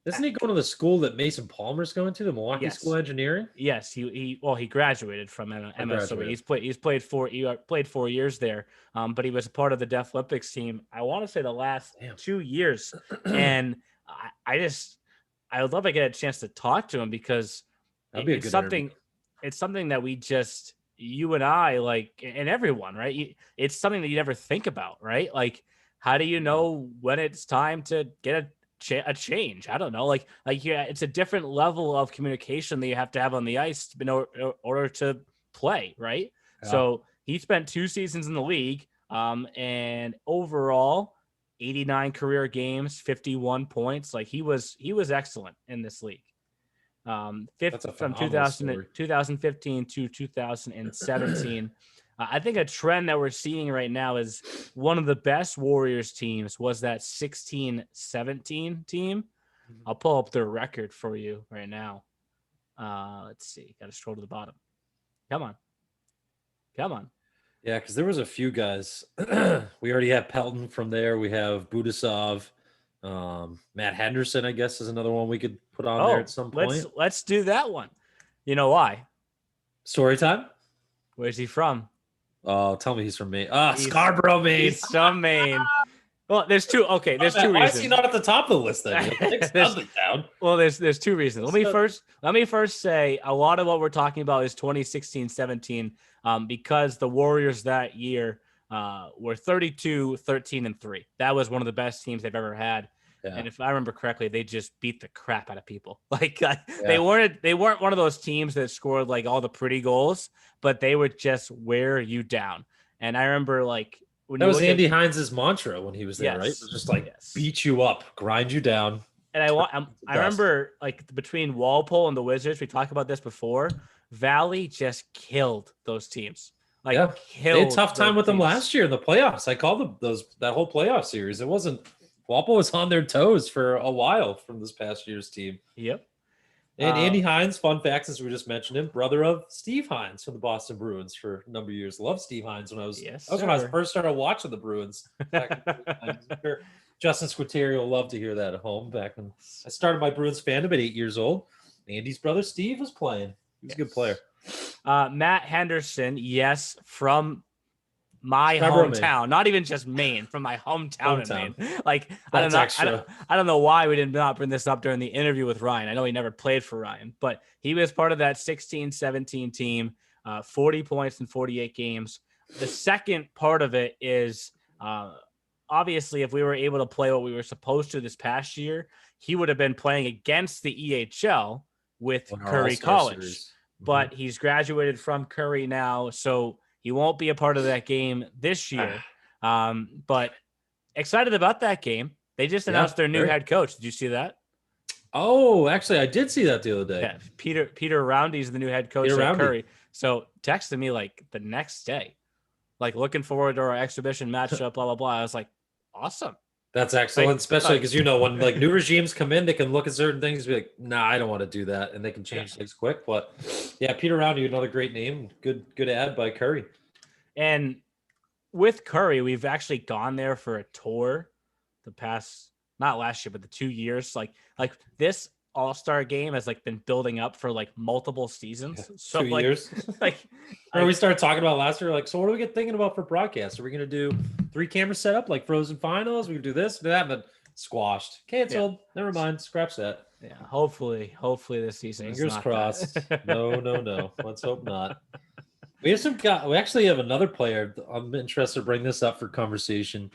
Isn't he going to the school that Mason Palmer's going to, the Milwaukee School of Engineering? Yes, he graduated from MSOE. He's played 4 years there, but he was a part of the Deaf Olympics team. I want to say the last 2 years, and I would love to get a chance to talk to him because it's something that we just, you and I, like, and everyone, right? It's something that you never think about, right? Like, how do you know when it's time to get a change? I don't know. Like it's a different level of communication that you have to have on the ice in order to play, right? Yeah. So he spent 2 seasons in the league, and overall 89 career games, 51 points. Like he was excellent in this league. From 2015 to 2017. I think a trend that we're seeing right now is one of the best Warriors teams was that 16-17 team. I'll pull up their record for you right now. Let's see. Got to scroll to the bottom. Come on. Yeah, because there was a few guys. We already have Pelton from there. We have Budasov. Matt Henderson, I guess, is another one we could put on there at some point. Let's do that one. You know why? Story time? Where's he from? Oh, tell me he's from Maine. Scarborough, Maine. He's from Maine. Well, there's two. Okay, there's two reasons. Why is he not at the top of the list then? Down. Well, there's two reasons. Let me first say a lot of what we're talking about is 2016-17, because the Warriors that year were 32-13-3. That was one of the best teams they've ever had. Yeah. And if I remember correctly, they just beat the crap out of people. They weren't one of those teams that scored like all the pretty goals, but they would just wear you down. And I remember that was Andy Hines' mantra when he was there, right? It was just beat you up, grind you down. And I remember between Walpole and the Wizards, we talked about this before. Valley just killed those teams. They had a tough time with them last year in the playoffs. I called them that whole playoff series. It wasn't. Walpole was on their toes for a while from this past year's team. Yep. And Andy Hines, fun fact, since we just mentioned him, brother of Steve Hines from the Boston Bruins for a number of years. Loved Steve Hines when I was when I first started watching the Bruins. Justin Squitieri will love to hear that at home. Back when I started my Bruins fandom at 8 years old, Andy's brother Steve was playing. He's a good player. Matt Henderson, from my hometown, not even just Maine, from my hometown in Maine. I don't know why we did not bring this up during the interview with Ryan. I know he never played for Ryan, but he was part of that 16-17 team, 40 points in 48 games. The second part of it is obviously if we were able to play what we were supposed to this past year, he would have been playing against the EHL with Curry College. But he's graduated from Curry now, so he won't be a part of that game this year. But excited about that game. They just announced their new head coach. Did you see that? Oh, actually, I did see that the other day. Yeah, Peter Roundy's the new head coach at Curry. So texted me the next day, looking forward to our exhibition matchup, blah, blah, blah. I was like, awesome. That's excellent, especially because, when new regimes come in, they can look at certain things and be like, nah, I don't want to do that. And they can change things quick. But yeah, Peter Roundy, another great name. Good ad by Curry. And with Curry, we've actually gone there for a tour the past, not last year, but the 2 years. Like this All-Star game has been building up for multiple seasons. So 2 years. We started talking about last year, so what do we get thinking about for broadcast? Are we going to do 3 camera setup like Frozen Finals? We can do this, do that, and then squashed, canceled. Yeah. Never mind, scratch that. Yeah, hopefully this season. Fingers crossed. No. Let's hope not. We actually have another player. I'm interested to bring this up for conversation.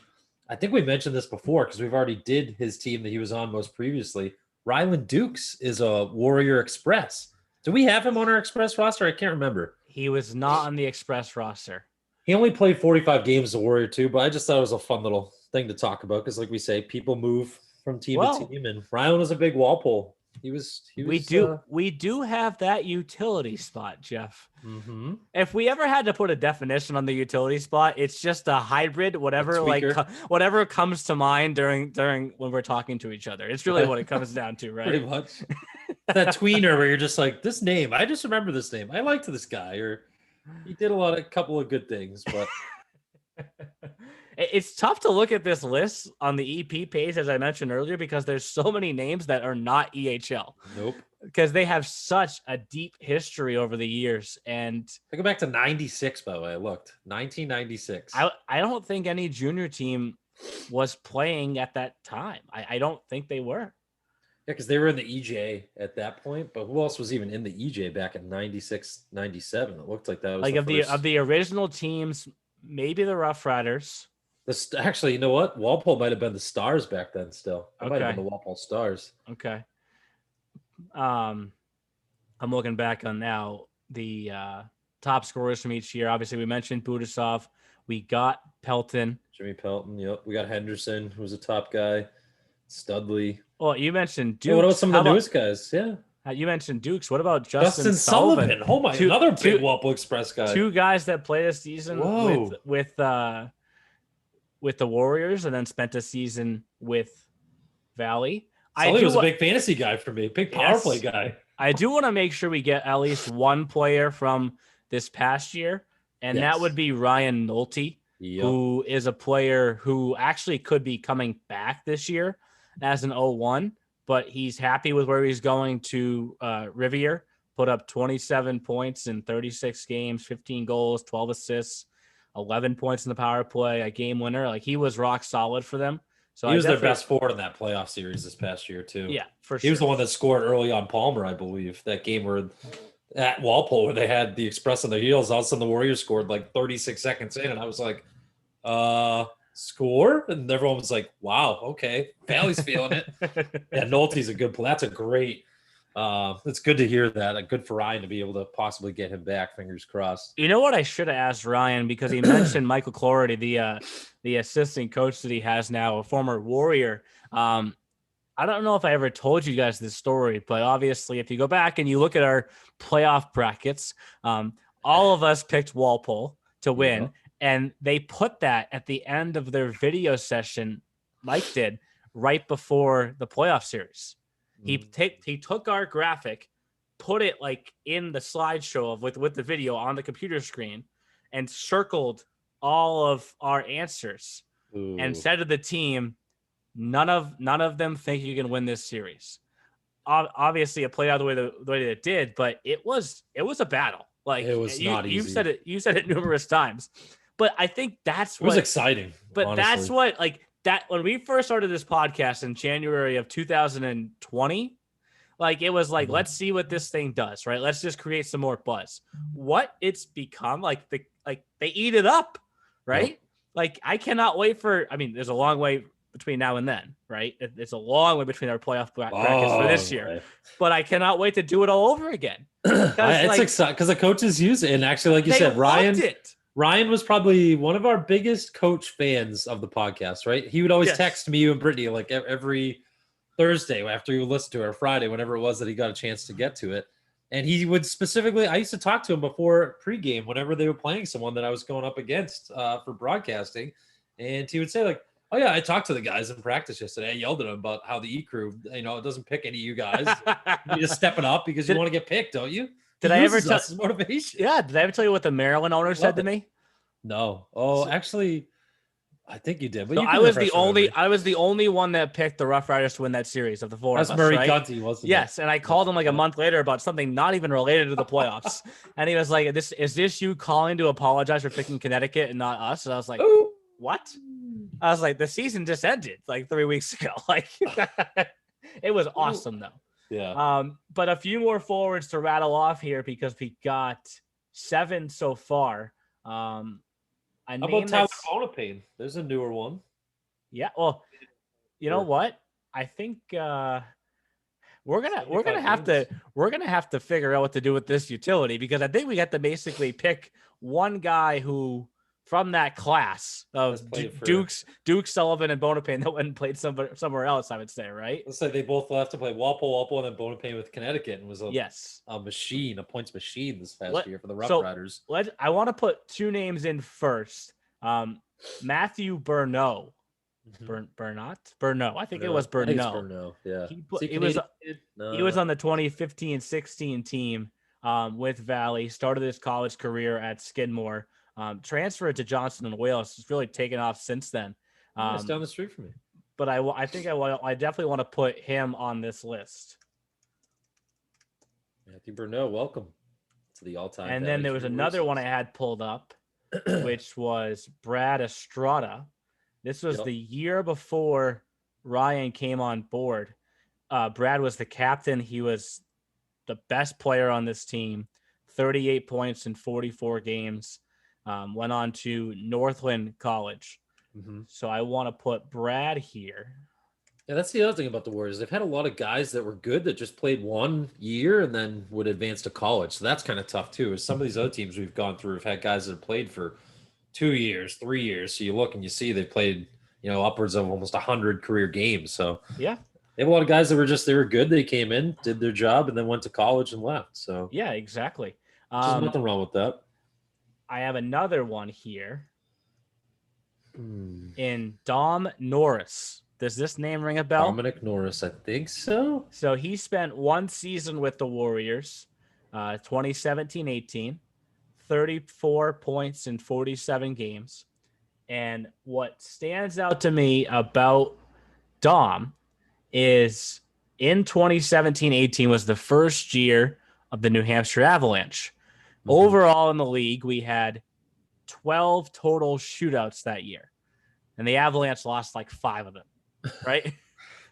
I think we mentioned this before because we've already did his team that he was on most previously. Ryland Dukes is a Warrior Express. Do we have him on our Express roster? I can't remember. He was not on the Express roster. He only played 45 games as a Warrior too, but I just thought it was a fun little thing to talk about because, like we say, people move from team to team, and Ryan was a big Walpole. We do have that utility spot, Jeff. Mm-hmm. If we ever had to put a definition on the utility spot, it's just a hybrid, whatever comes to mind during when we're talking to each other. It's really what it comes down to, right? Pretty much. That tweener where you're just like, this name, I just remember this name. I liked this guy, or he did a couple of good things, but it's tough to look at this list on the EP page, as I mentioned earlier, because there's so many names that are not EHL. Nope. Because they have such a deep history over the years. And I go back to 96, by the way. I looked. 1996. I don't think any junior team was playing at that time. I don't think they were. Yeah, because they were in the EJ at that point. But who else was even in the EJ back in 96, 97? It looked like that was like of the original teams, maybe the Rough Riders. Actually, you know what? Walpole might have been the Stars back then still. It might have been the Walpole Stars. Okay. I'm looking back on now the top scorers from each year. Obviously, we mentioned Budasov. We got Pelton. Jimmy Pelton. Yep. We got Henderson, who was a top guy. Studley. Well, you mentioned Dukes. Yeah, what about some of the newest guys? Yeah. You mentioned Dukes. What about Justin Sullivan? Oh my! Another big Walpole Express guy. Two guys that played a season with the Warriors and then spent a season with Valley. Sully was a big fantasy guy for me. Big power play guy. I do want to make sure we get at least one player from this past year, and that would be Ryan Nolte, who is a player who actually could be coming back this year as an 0-1, but he's happy with where he's going to Rivier. Put up 27 points in 36 games, 15 goals, 12 assists, 11 points in the power play, a game winner. Like, he was rock solid for them. So he was their best forward in that playoff series this past year too. Yeah, for sure. He was the one that scored early on Palmer, I believe. That game where at Walpole where they had the Express on their heels, all of a sudden the Warriors scored like 36 seconds in, and I was like, score? And everyone was like, wow, okay. Valley's feeling it. Yeah, Nolte's a good player. That's a great it's good to hear that. Good for Ryan to be able to possibly get him back. Fingers crossed. You know what I should have asked Ryan, because he mentioned Michael Clardy, the assistant coach that he has now, a former Warrior. I don't know if I ever told you guys this story, but obviously if you go back and you look at our playoff brackets, all of us picked Walpole to win, and they put that at the end of their video session, Mike did, right before the playoff series. He took our graphic, put it like in the slideshow with the video on the computer screen, and circled all of our answers and said to the team, none of them think you can win this series. Obviously, it played out the way that it did, but it was a battle. Like, it was not easy. You said it numerous times, but I think that's what was exciting. But honestly. That's what that when we first started this podcast in January of 2020, like, it was like, let's see what this thing does, right? Let's just create some more buzz. What it's become, they eat it up, right? Yep. Like, I cannot wait there's a long way between now and then, right? It's a long way between our playoff brackets for this year, right. But I cannot wait to do it all over again. It's exciting because the coaches use it, and actually, like you said, Ryan was probably one of our biggest coach fans of the podcast, right? He would always text me, you and Brittany, like every Thursday after you would listen to it, or Friday, whenever it was that he got a chance to get to it. And he would specifically, I used to talk to him before pregame, whenever they were playing someone that I was going up against for broadcasting. And he would say, like, oh yeah, I talked to the guys in practice yesterday. I yelled at them about how the E crew, it doesn't pick any of you guys. You just stepping up because you want to get picked, don't you? Did I ever tell motivation? Yeah. Did I ever tell you what the Maryland owner said to me? No. Oh, actually, I think you did. But so I was the only one that picked the Rough Riders to win that series of the four. That's Murray Gunty, wasn't it? Yes, and I called him like a month later about something not even related to the playoffs, and he was like, "Is this you calling to apologize for picking Connecticut and not us?" And I was like, "Ooh. What?" I was like, "The season just ended like 3 weeks ago." Like, it was awesome though. Yeah. But a few more forwards to rattle off here because we got 7 so far. How about Tyler Bonapane? There's a newer one. Yeah. Well, you know what? I think we're gonna have to figure out what to do with this utility, because I think we have to basically pick one guy who from that class of Dukes, Sullivan, and Bonapane that went and played somewhere else. I would say, right? Let's say they both left to play Walpole, and then Bonapane with Connecticut, and was a machine, a points machine this past year for the Rough Riders. I want to put two names in first. Matthew Burneau. Burneau. I think it was Burneau. Burneau. Yeah. He was on the 2015-16 team with Valley. Started his college career at Skidmore. Transferred to Johnson and Wales. It's really taken off since then. It's down the street from me. But I definitely want to put him on this list. Matthew Burneau, welcome to the all-time. And then there was another one I had pulled up, which was Brad Estrada. This was the year before Ryan came on board. Brad was the captain. He was the best player on this team. 38 points in 44 games. Went on to Northland College. Mm-hmm. So I want to put Brad here. Yeah, that's the other thing about the Warriors. They've had a lot of guys that were good that just played 1 year and then would advance to college. So that's kind of tough too. As some of these other teams we've gone through have had guys that have played for 2 years, 3 years. So you look and you see they played, upwards of almost 100 career games. So yeah, they have a lot of guys that were good. They came in, did their job, and then went to college and left. So yeah, exactly. There's nothing wrong with that. I have another one here in Dom Norris. Does this name ring a bell? Dominic Norris, I think so. So he spent 1 season with the Warriors, 2017-18, 34 points in 47 games. And what stands out to me about Dom is in 2017-18 was the first year of the New Hampshire Avalanche. Mm-hmm. Overall in the league, we had 12 total shootouts that year. And the Avalanche lost like 5 of them, right?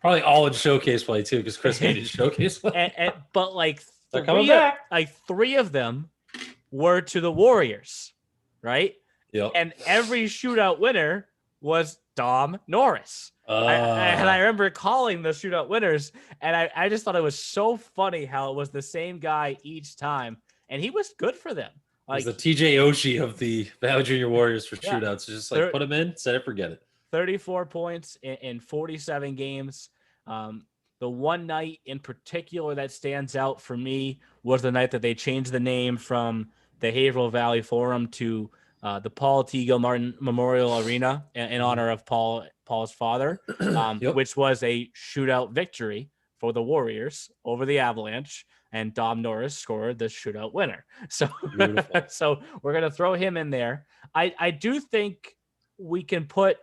Probably all in showcase play too, because Chris hated showcase play. But like 3 of them were to the Warriors, right? Yep. And every shootout winner was Dom Norris. And I remember calling the shootout winners, and I just thought it was so funny how it was the same guy each time, and he was good for them. Like the TJ Oshie of the Valley Junior Warriors for shootouts. Just like put him in, set it, forget it. 34 points in 47 games. The one night in particular that stands out for me was the night that they changed the name from the Haverhill Valley Forum to the Paul T. Gilmartin Memorial Arena in honor of Paul's father, which was a shootout victory for the Warriors over the Avalanche, and Dom Norris scored the shootout winner. So, so we're going to throw him in there. I do think we can put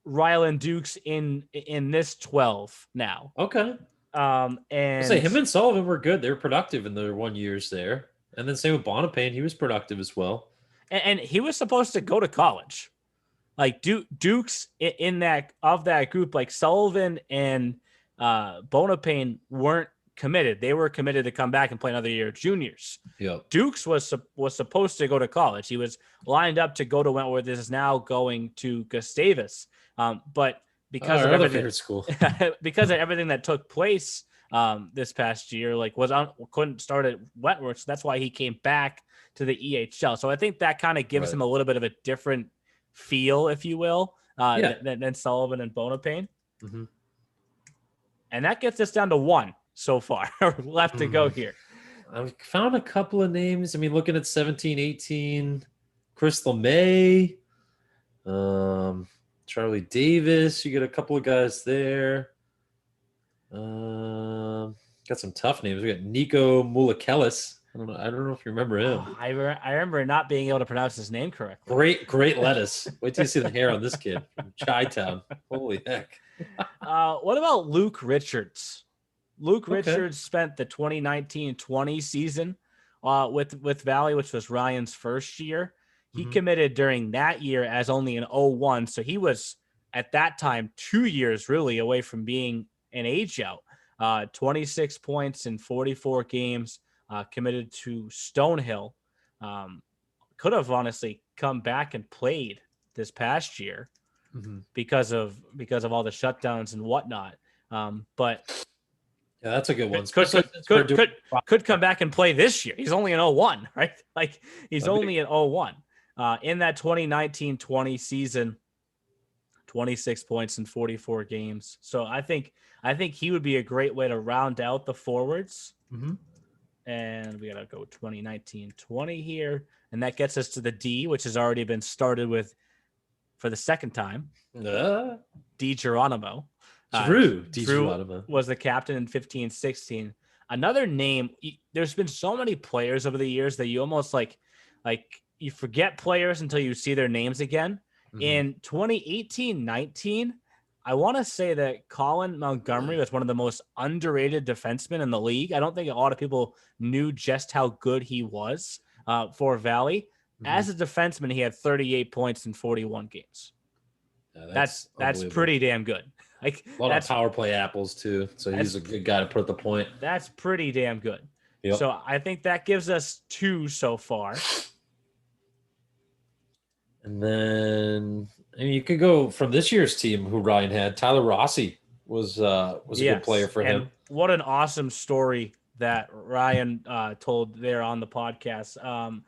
Ryland Dukes in this 12 now. Okay. And I'll say him and Sullivan were good. They were productive in their 1 years there. And then same with Bonapane. He was productive as well. And he was supposed to go to college. Like Dukes in that group, like Sullivan and Bonapane weren't committed. They were committed to come back and play another year of juniors. Yep. Dukes was supposed to go to college. He was lined up to go to Wentworth. This is now going to Gustavus. But because of everything, school. because of everything that took place this past year, like couldn't start at Wentworth. So that's why he came back to the EHL. So I think that kind of gives him a little bit of a different feel, if you will, than Sullivan and Bonapane. Mm-hmm. And that gets us down to 1 so far left to go here. I found a couple of names. I mean, looking at 17, 18, Chris LeMay, Charlie Davis. You get a couple of guys there. Got some tough names. We got Nico Mulikelis. I don't know if you remember him. Oh, I remember not being able to pronounce his name correctly. Great lettuce. Wait till you see the hair on this kid from Chi-Town. Holy heck. What about Luke Richards? Luke Richards spent the 2019-20 season with Valley, which was Ryan's first year. He committed during that year as only an 01, so he was at that time 2 years really away from being an age out. 26 points in 44 games. Committed to Stonehill. Could have honestly come back and played this past year because of all the shutdowns and whatnot. But Yeah, that's a good one. Could come back and play this year. He's only an 0-1, right? Like he's only an 0-1. In that 2019-20 season, 26 points in 44 games. So I think he would be a great way to round out the forwards. Mm-hmm. And we got to go 2019-20 here. And that gets us to the D, which has already been started with for the second time. D Geronimo. D Geronimo was the captain in 15-16. Another name, there's been so many players over the years that you almost like you forget players until you see their names again. Mm-hmm. In 2018-19, I want to say that Colin Montgomery was one of the most underrated defensemen in the league. I don't think a lot of people knew just how good he was for Valley. Mm-hmm. As a defenseman, he had 38 points in 41 games. Yeah, that's pretty damn good. Like a lot of power play apples too. So he's a good guy to put the point. That's pretty damn good. Yep. So I think that gives us 2 so far. And then you could go from this year's team who Ryan had. Tyler Rossi was a good player for him. What an awesome story that Ryan told there on the podcast.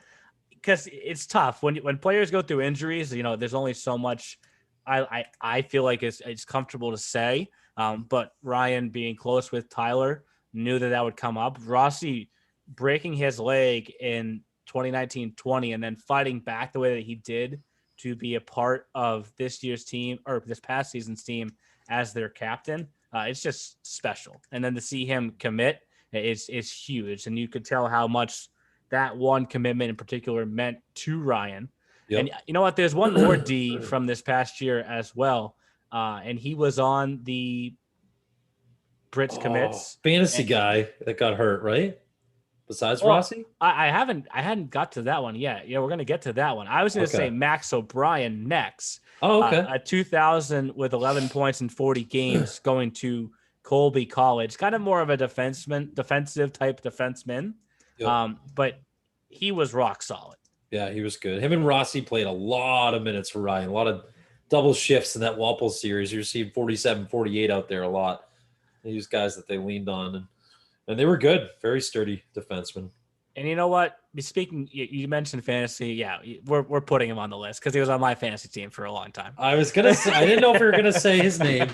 Because it's tough when players go through injuries. There's only so much I feel like it's comfortable to say. But Ryan, being close with Tyler, knew that would come up. Rossi breaking his leg in 2019-20 and then fighting back the way that he did to be a part of this year's team or this past season's team as their captain. It's just special. And then to see him commit is huge. And you could tell how much that one commitment in particular meant to Ryan. Yep. And you know what? There's one more D from this past year as well. And he was on the Brits commits. Fantasy guy that got hurt, right? Besides Rossi? I hadn't got to that one yet. Yeah, we're going to get to that one. I was going to say Max O'Brien next. Oh, okay. A 2000 with 11 points in 40 games going to Colby College. Kind of more of a defensive type defenseman. Yep. But he was rock solid. Yeah, he was good. Him and Rossi played a lot of minutes for Ryan. A lot of double shifts in that Walpole series. You received 47, 48 out there a lot. These guys that they leaned on. And they were good. Very sturdy defensemen. And you know what? Speaking, you mentioned fantasy. Yeah, we're putting him on the list because he was on my fantasy team for a long time. I was going to say, I didn't know if we were going to say his name.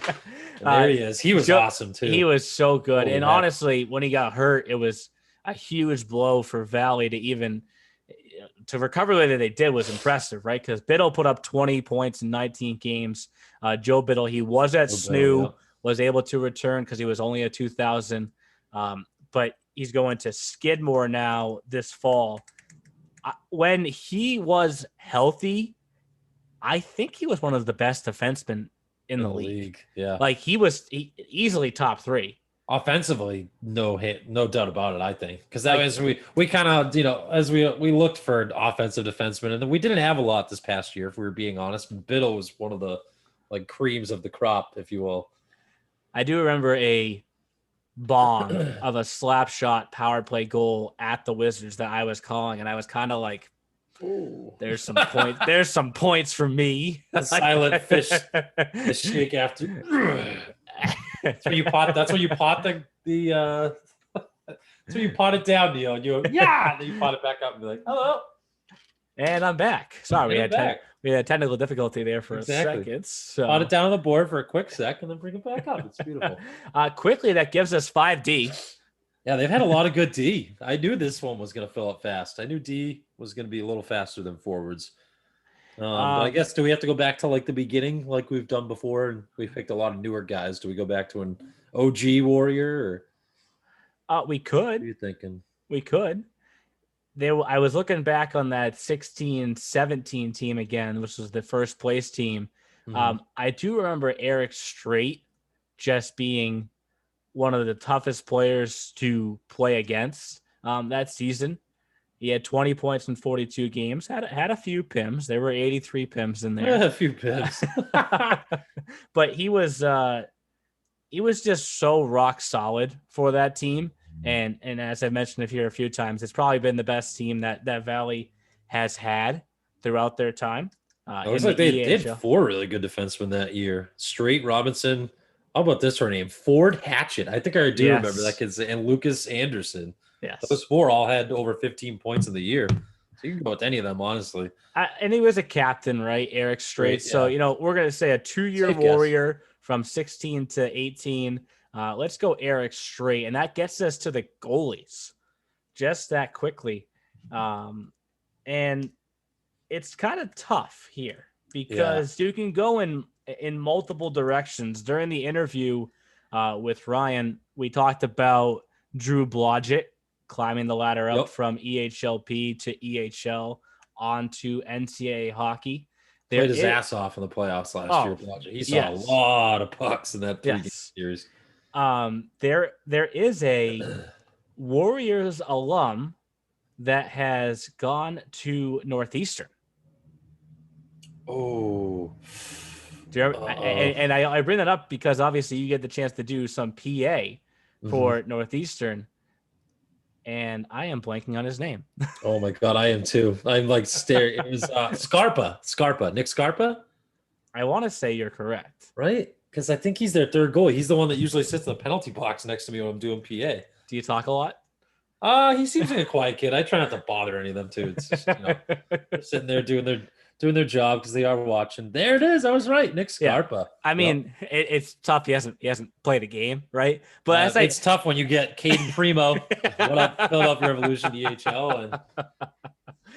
And there he is. He was awesome, too. He was so good. And honestly, when he got hurt, it was a huge blow for Valley to recover the way that they did was impressive, right? Because Biddle put up 20 points in 19 games. Joe Biddle, he was at SNU, was able to return because he was only a 2000. But he's going to Skidmore now this fall. When he was healthy, I think he was one of the best defensemen in the league. Yeah. Like he was easily top 3. Offensively, no doubt about it, I think. Because that was we kind of, as we looked for an offensive defenseman, and then we didn't have a lot this past year, if we were being honest. Biddle was one of the creams of the crop, if you will. I do remember a bomb of a slap shot power play goal at the Wizards that I was calling, and I was kind of like, ooh. There's some points for me. The silent fish shake after. That's when you pot the that's when you pot it down, Neil, and and then you pot it back up and be like, hello. And I'm back. Sorry, we had technical difficulty there for a second. So pot it down on the board for a quick sec and then bring it back up. It's beautiful. Quickly, that gives us 5D. Yeah, they've had a lot of good D. I knew this one was going to fill up fast. I knew D was going to be a little faster than forwards. But I guess, do we have to go back to the beginning like we've done before? And we picked a lot of newer guys. Do we go back to an OG Warrior? Or we could. What are you thinking? We could. I was looking back on that 16-17 team again, which was the first place team. Mm-hmm. I do remember Eric Strait just being one of the toughest players to play against that season. He had 20 points in 42 games, had a few PIMs. There were 83 PIMs in there. A few PIMs. But he was just so rock solid for that team. And as I mentioned here a few times, it's probably been the best team that Valley has had throughout their time. It was like they had 4 really good defensemen that year. Strait, Robinson, How about this for a name? Ford Hatchet. I think I do Yes. remember that kid's and Lucas Anderson. Yes. Those four all had over 15 points in the year. So you can go with any of them, honestly. And he was a captain, right? Eric Strait. So, we're going to say a 2-year Safe Warrior from 16 to 18. Let's go Eric Strait. And that gets us to the goalies just that quickly. And it's kind of tough here because you can go in multiple directions. During the interview with Ryan, we talked about Drew Blodgett climbing the ladder up from EHLP to EHL onto NCAA hockey. Played his ass off in the playoffs last year. Blodgett. He saw a lot of pucks in that three-game series. There is a Warriors alum that has gone to Northeastern. Oh. And I bring that up because obviously you get the chance to do some PA for Northeastern, and I am blanking on his name. Oh my God, I am too. I'm like staring. It was Scarpa, Nick Scarpa. I want to say you're correct, right? Because I think he's their third goalie. He's the one that usually sits in the penalty box next to me when I'm doing PA. Do you talk a lot? He seems like a quiet kid. I try not to bother any of them too. It's just, they're sitting there doing their job because they are watching. There it is. I was right. Nick Scarpa. Yeah. I mean, it's tough. He hasn't played a game, right? But it's tough when you get Caden Primo. What up, Philadelphia Revolution EHL,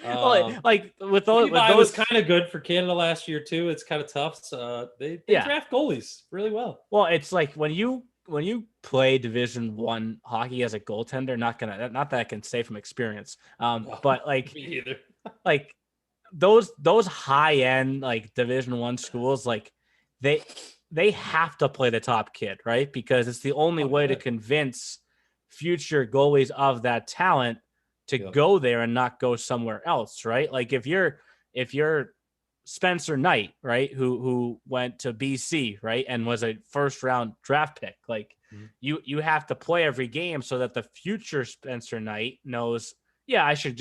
and with those was kind of good for Canada last year too. It's kind of tough. So they draft goalies really well. Well, it's like when you play Division I hockey as a goaltender, not that I can say from experience, but like me either. Like those high end like Division I schools, like they have to play the top kid, right? Because it's the only way to convince future goalies of that talent to go there and not go somewhere else, right? Like if you're Spencer Knight, right, who went to BC, right, and was a first round draft pick, like you have to play every game so that the future Spencer Knight knows, I should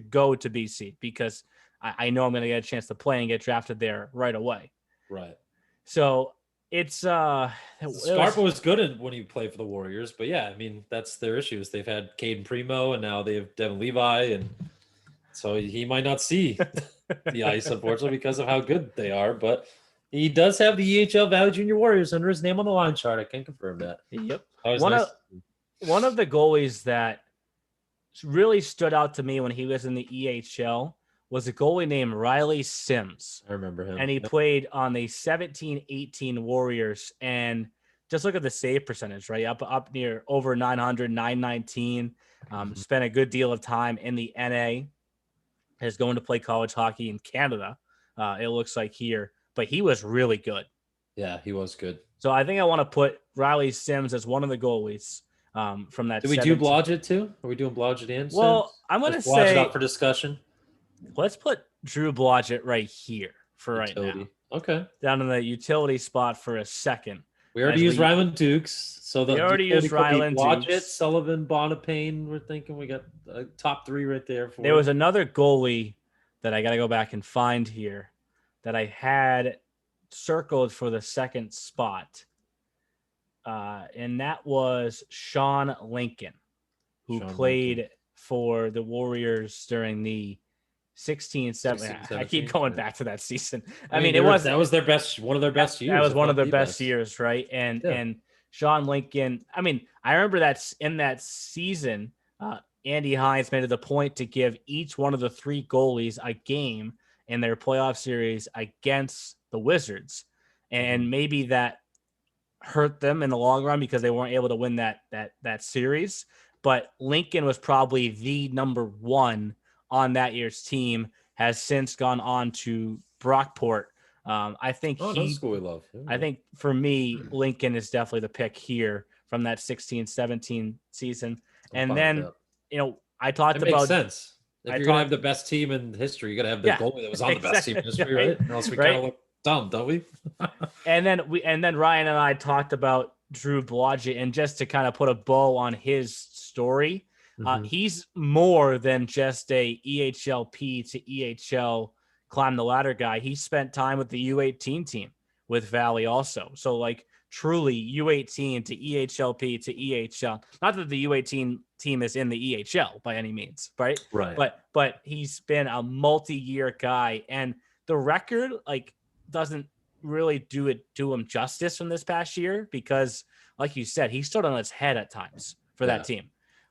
go to BC because I know I'm going to get a chance to play and get drafted there right away. Right. So it's Scarpa was good when he played for the Warriors, but I mean that's their issues. They've had Caden Primo and now they have Devin Levi, and so he might not see the ice unfortunately because of how good they are. But he does have the EHL Valley Junior Warriors under his name on the line chart. I can confirm that. Yep. One of the goalies that really stood out to me when he was in the EHL was a goalie named Riley Sims. I remember him. And he played on the 17-18 Warriors. And just look at the save percentage, right? Up near over 900, 919. Spent a good deal of time in the NA. Is going to play college hockey in Canada, it looks like here. But he was really good. Yeah, he was good. So I think I want to put Riley Sims as one of the goalies from that. Did we do Blodgett too? Are we doing Blodgett and Sims? Well, I'm going to say Blodgett up for discussion. Let's put Drew Blodgett right here for utility. Right now. Okay. Down in the utility spot for a second. We already used Ryland Dukes. So we already used Ryland Blodgett, Dukes. Sullivan, Bonapane. We're thinking we got a top three right there. There was another goalie that I got to go back and find here that I had circled for the second spot. And that was Shawn Lincoln, who played for the Warriors during the 16-17. I keep going back to that season. I mean, that was their best, one of their best years. That was one of their best years, right? And Shawn Lincoln. I mean, I remember that in that season, Andy Hines made it a point to give each one of the three goalies a game in their playoff series against the Wizards, and maybe that hurt them in the long run because they weren't able to win that series. But Lincoln was probably the number one on that year's team, has since gone on to Brockport. I think school we love. Yeah. I think for me, Lincoln is definitely the pick here from that 16-17 season. And then, I talked that about makes sense. If you're gonna have the best team in history, you gotta have the goalie that was on the best team in history, right? Or else we kind of look dumb, don't we? and then Ryan and I talked about Drew Blodgett, and just to kind of put a bow on his story. He's more than just a EHLP to EHL climb the ladder guy. He spent time with the U18 team with Valley also. So like truly U18 to EHLP to EHL. Not that the U18 team is in the EHL by any means, right? Right. But he's been a multi-year guy, and the record doesn't really do him justice from this past year because, like you said, he stood on his head at times for that team.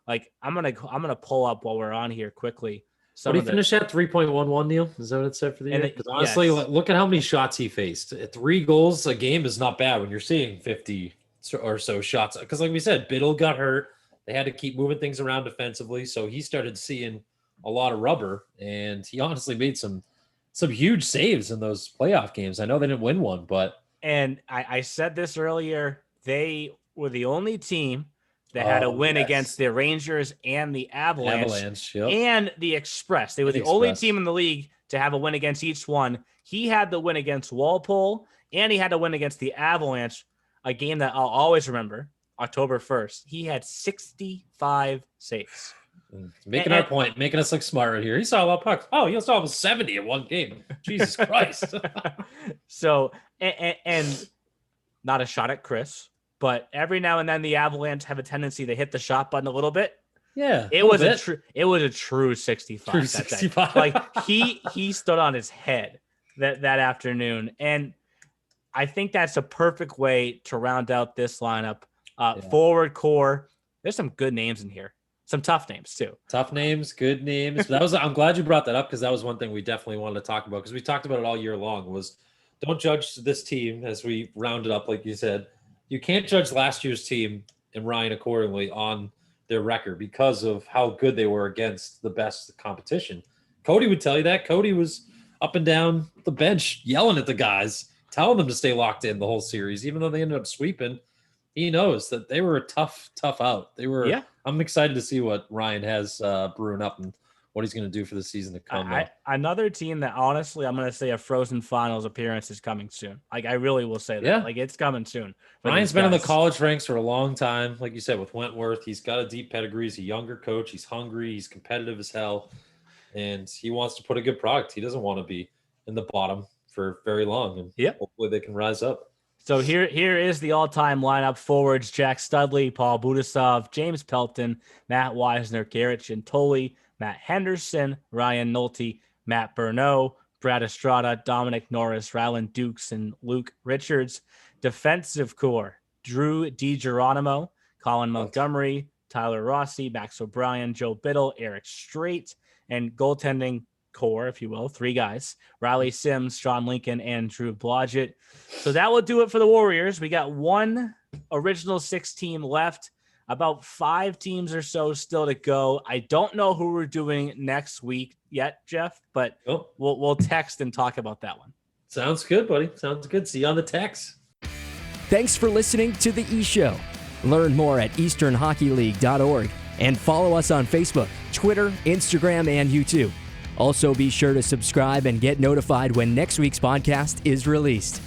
Like I'm gonna pull up while we're on here quickly. What did he finish at? 3.11, Neil? Is that what it said for the year? Because honestly, look at how many shots he faced. 3 goals a game is not bad when you're seeing 50 or so shots. Because like we said, Biddle got hurt. They had to keep moving things around defensively. So he started seeing a lot of rubber. And he honestly made some huge saves in those playoff games. I know they didn't win one, but... And I said this earlier. They were the only team that had a win against the Rangers and the Avalanche and the Express. They were the only team in the league to have a win against each one. He had the win against Walpole, and he had to win against the Avalanche, a game that I'll always remember, October 1st. He had 65 saves. Making our point, making us look smart right here. He saw a lot of pucks. Oh, he saw almost 70 in one game. Jesus Christ. So, and not a shot at Chris, but every now and then the Avalanche have a tendency to hit the shot button a little bit. Yeah, it was a true 65. True 65. Like he stood on his head that afternoon, and I think that's a perfect way to round out this lineup. Forward core, there's some good names in here, some tough names too. Tough names, good names. I'm glad you brought that up because that was one thing we definitely wanted to talk about because we talked about it all year long. Was don't judge this team as we round it up, like you said. You can't judge last year's team and Ryan accordingly on their record because of how good they were against the best competition. Cody would tell you that. Cody was up and down the bench yelling at the guys, telling them to stay locked in the whole series, even though they ended up sweeping. He knows that they were a tough out. They were. Yeah. I'm excited to see what Ryan has brewing up and what he's going to do for the season to come. Another team that honestly, I'm going to say a Frozen Finals appearance is coming soon. Like I really will say that. Yeah. Like it's coming soon. Ryan's been in the college ranks for a long time. Like you said, with Wentworth, he's got a deep pedigree. He's a younger coach. He's hungry. He's competitive as hell. And he wants to put a good product. He doesn't want to be in the bottom for very long. And hopefully they can rise up. So here is the all-time lineup. Forwards, Jack Studley, Paul Budasov, James Pelton, Matt Weisner, Garrett Gintoli, Matt Henderson, Ryan Nolte, Matt Burneau, Brad Estrada, Dominic Norris, Ryland Dukes, and Luke Richards. Defensive core, Drew D Geronimo, Colin Montgomery, Tyler Rossi, Max O'Brien, Joe Biddle, Eric Strait, and goaltending core, if you will, 3 guys, Riley Sims, Shawn Lincoln, and Drew Blodgett. So that will do it for the Warriors. We got one original 6 team left, about 5 teams or so still to go. I don't know who we're doing next week yet, Jeff, but we'll text and talk about that one. Sounds good, buddy. Sounds good. See you on the text. Thanks for listening to The E-Show. Learn more at easternhockeyleague.org and follow us on Facebook, Twitter, Instagram, and YouTube. Also, be sure to subscribe and get notified when next week's podcast is released.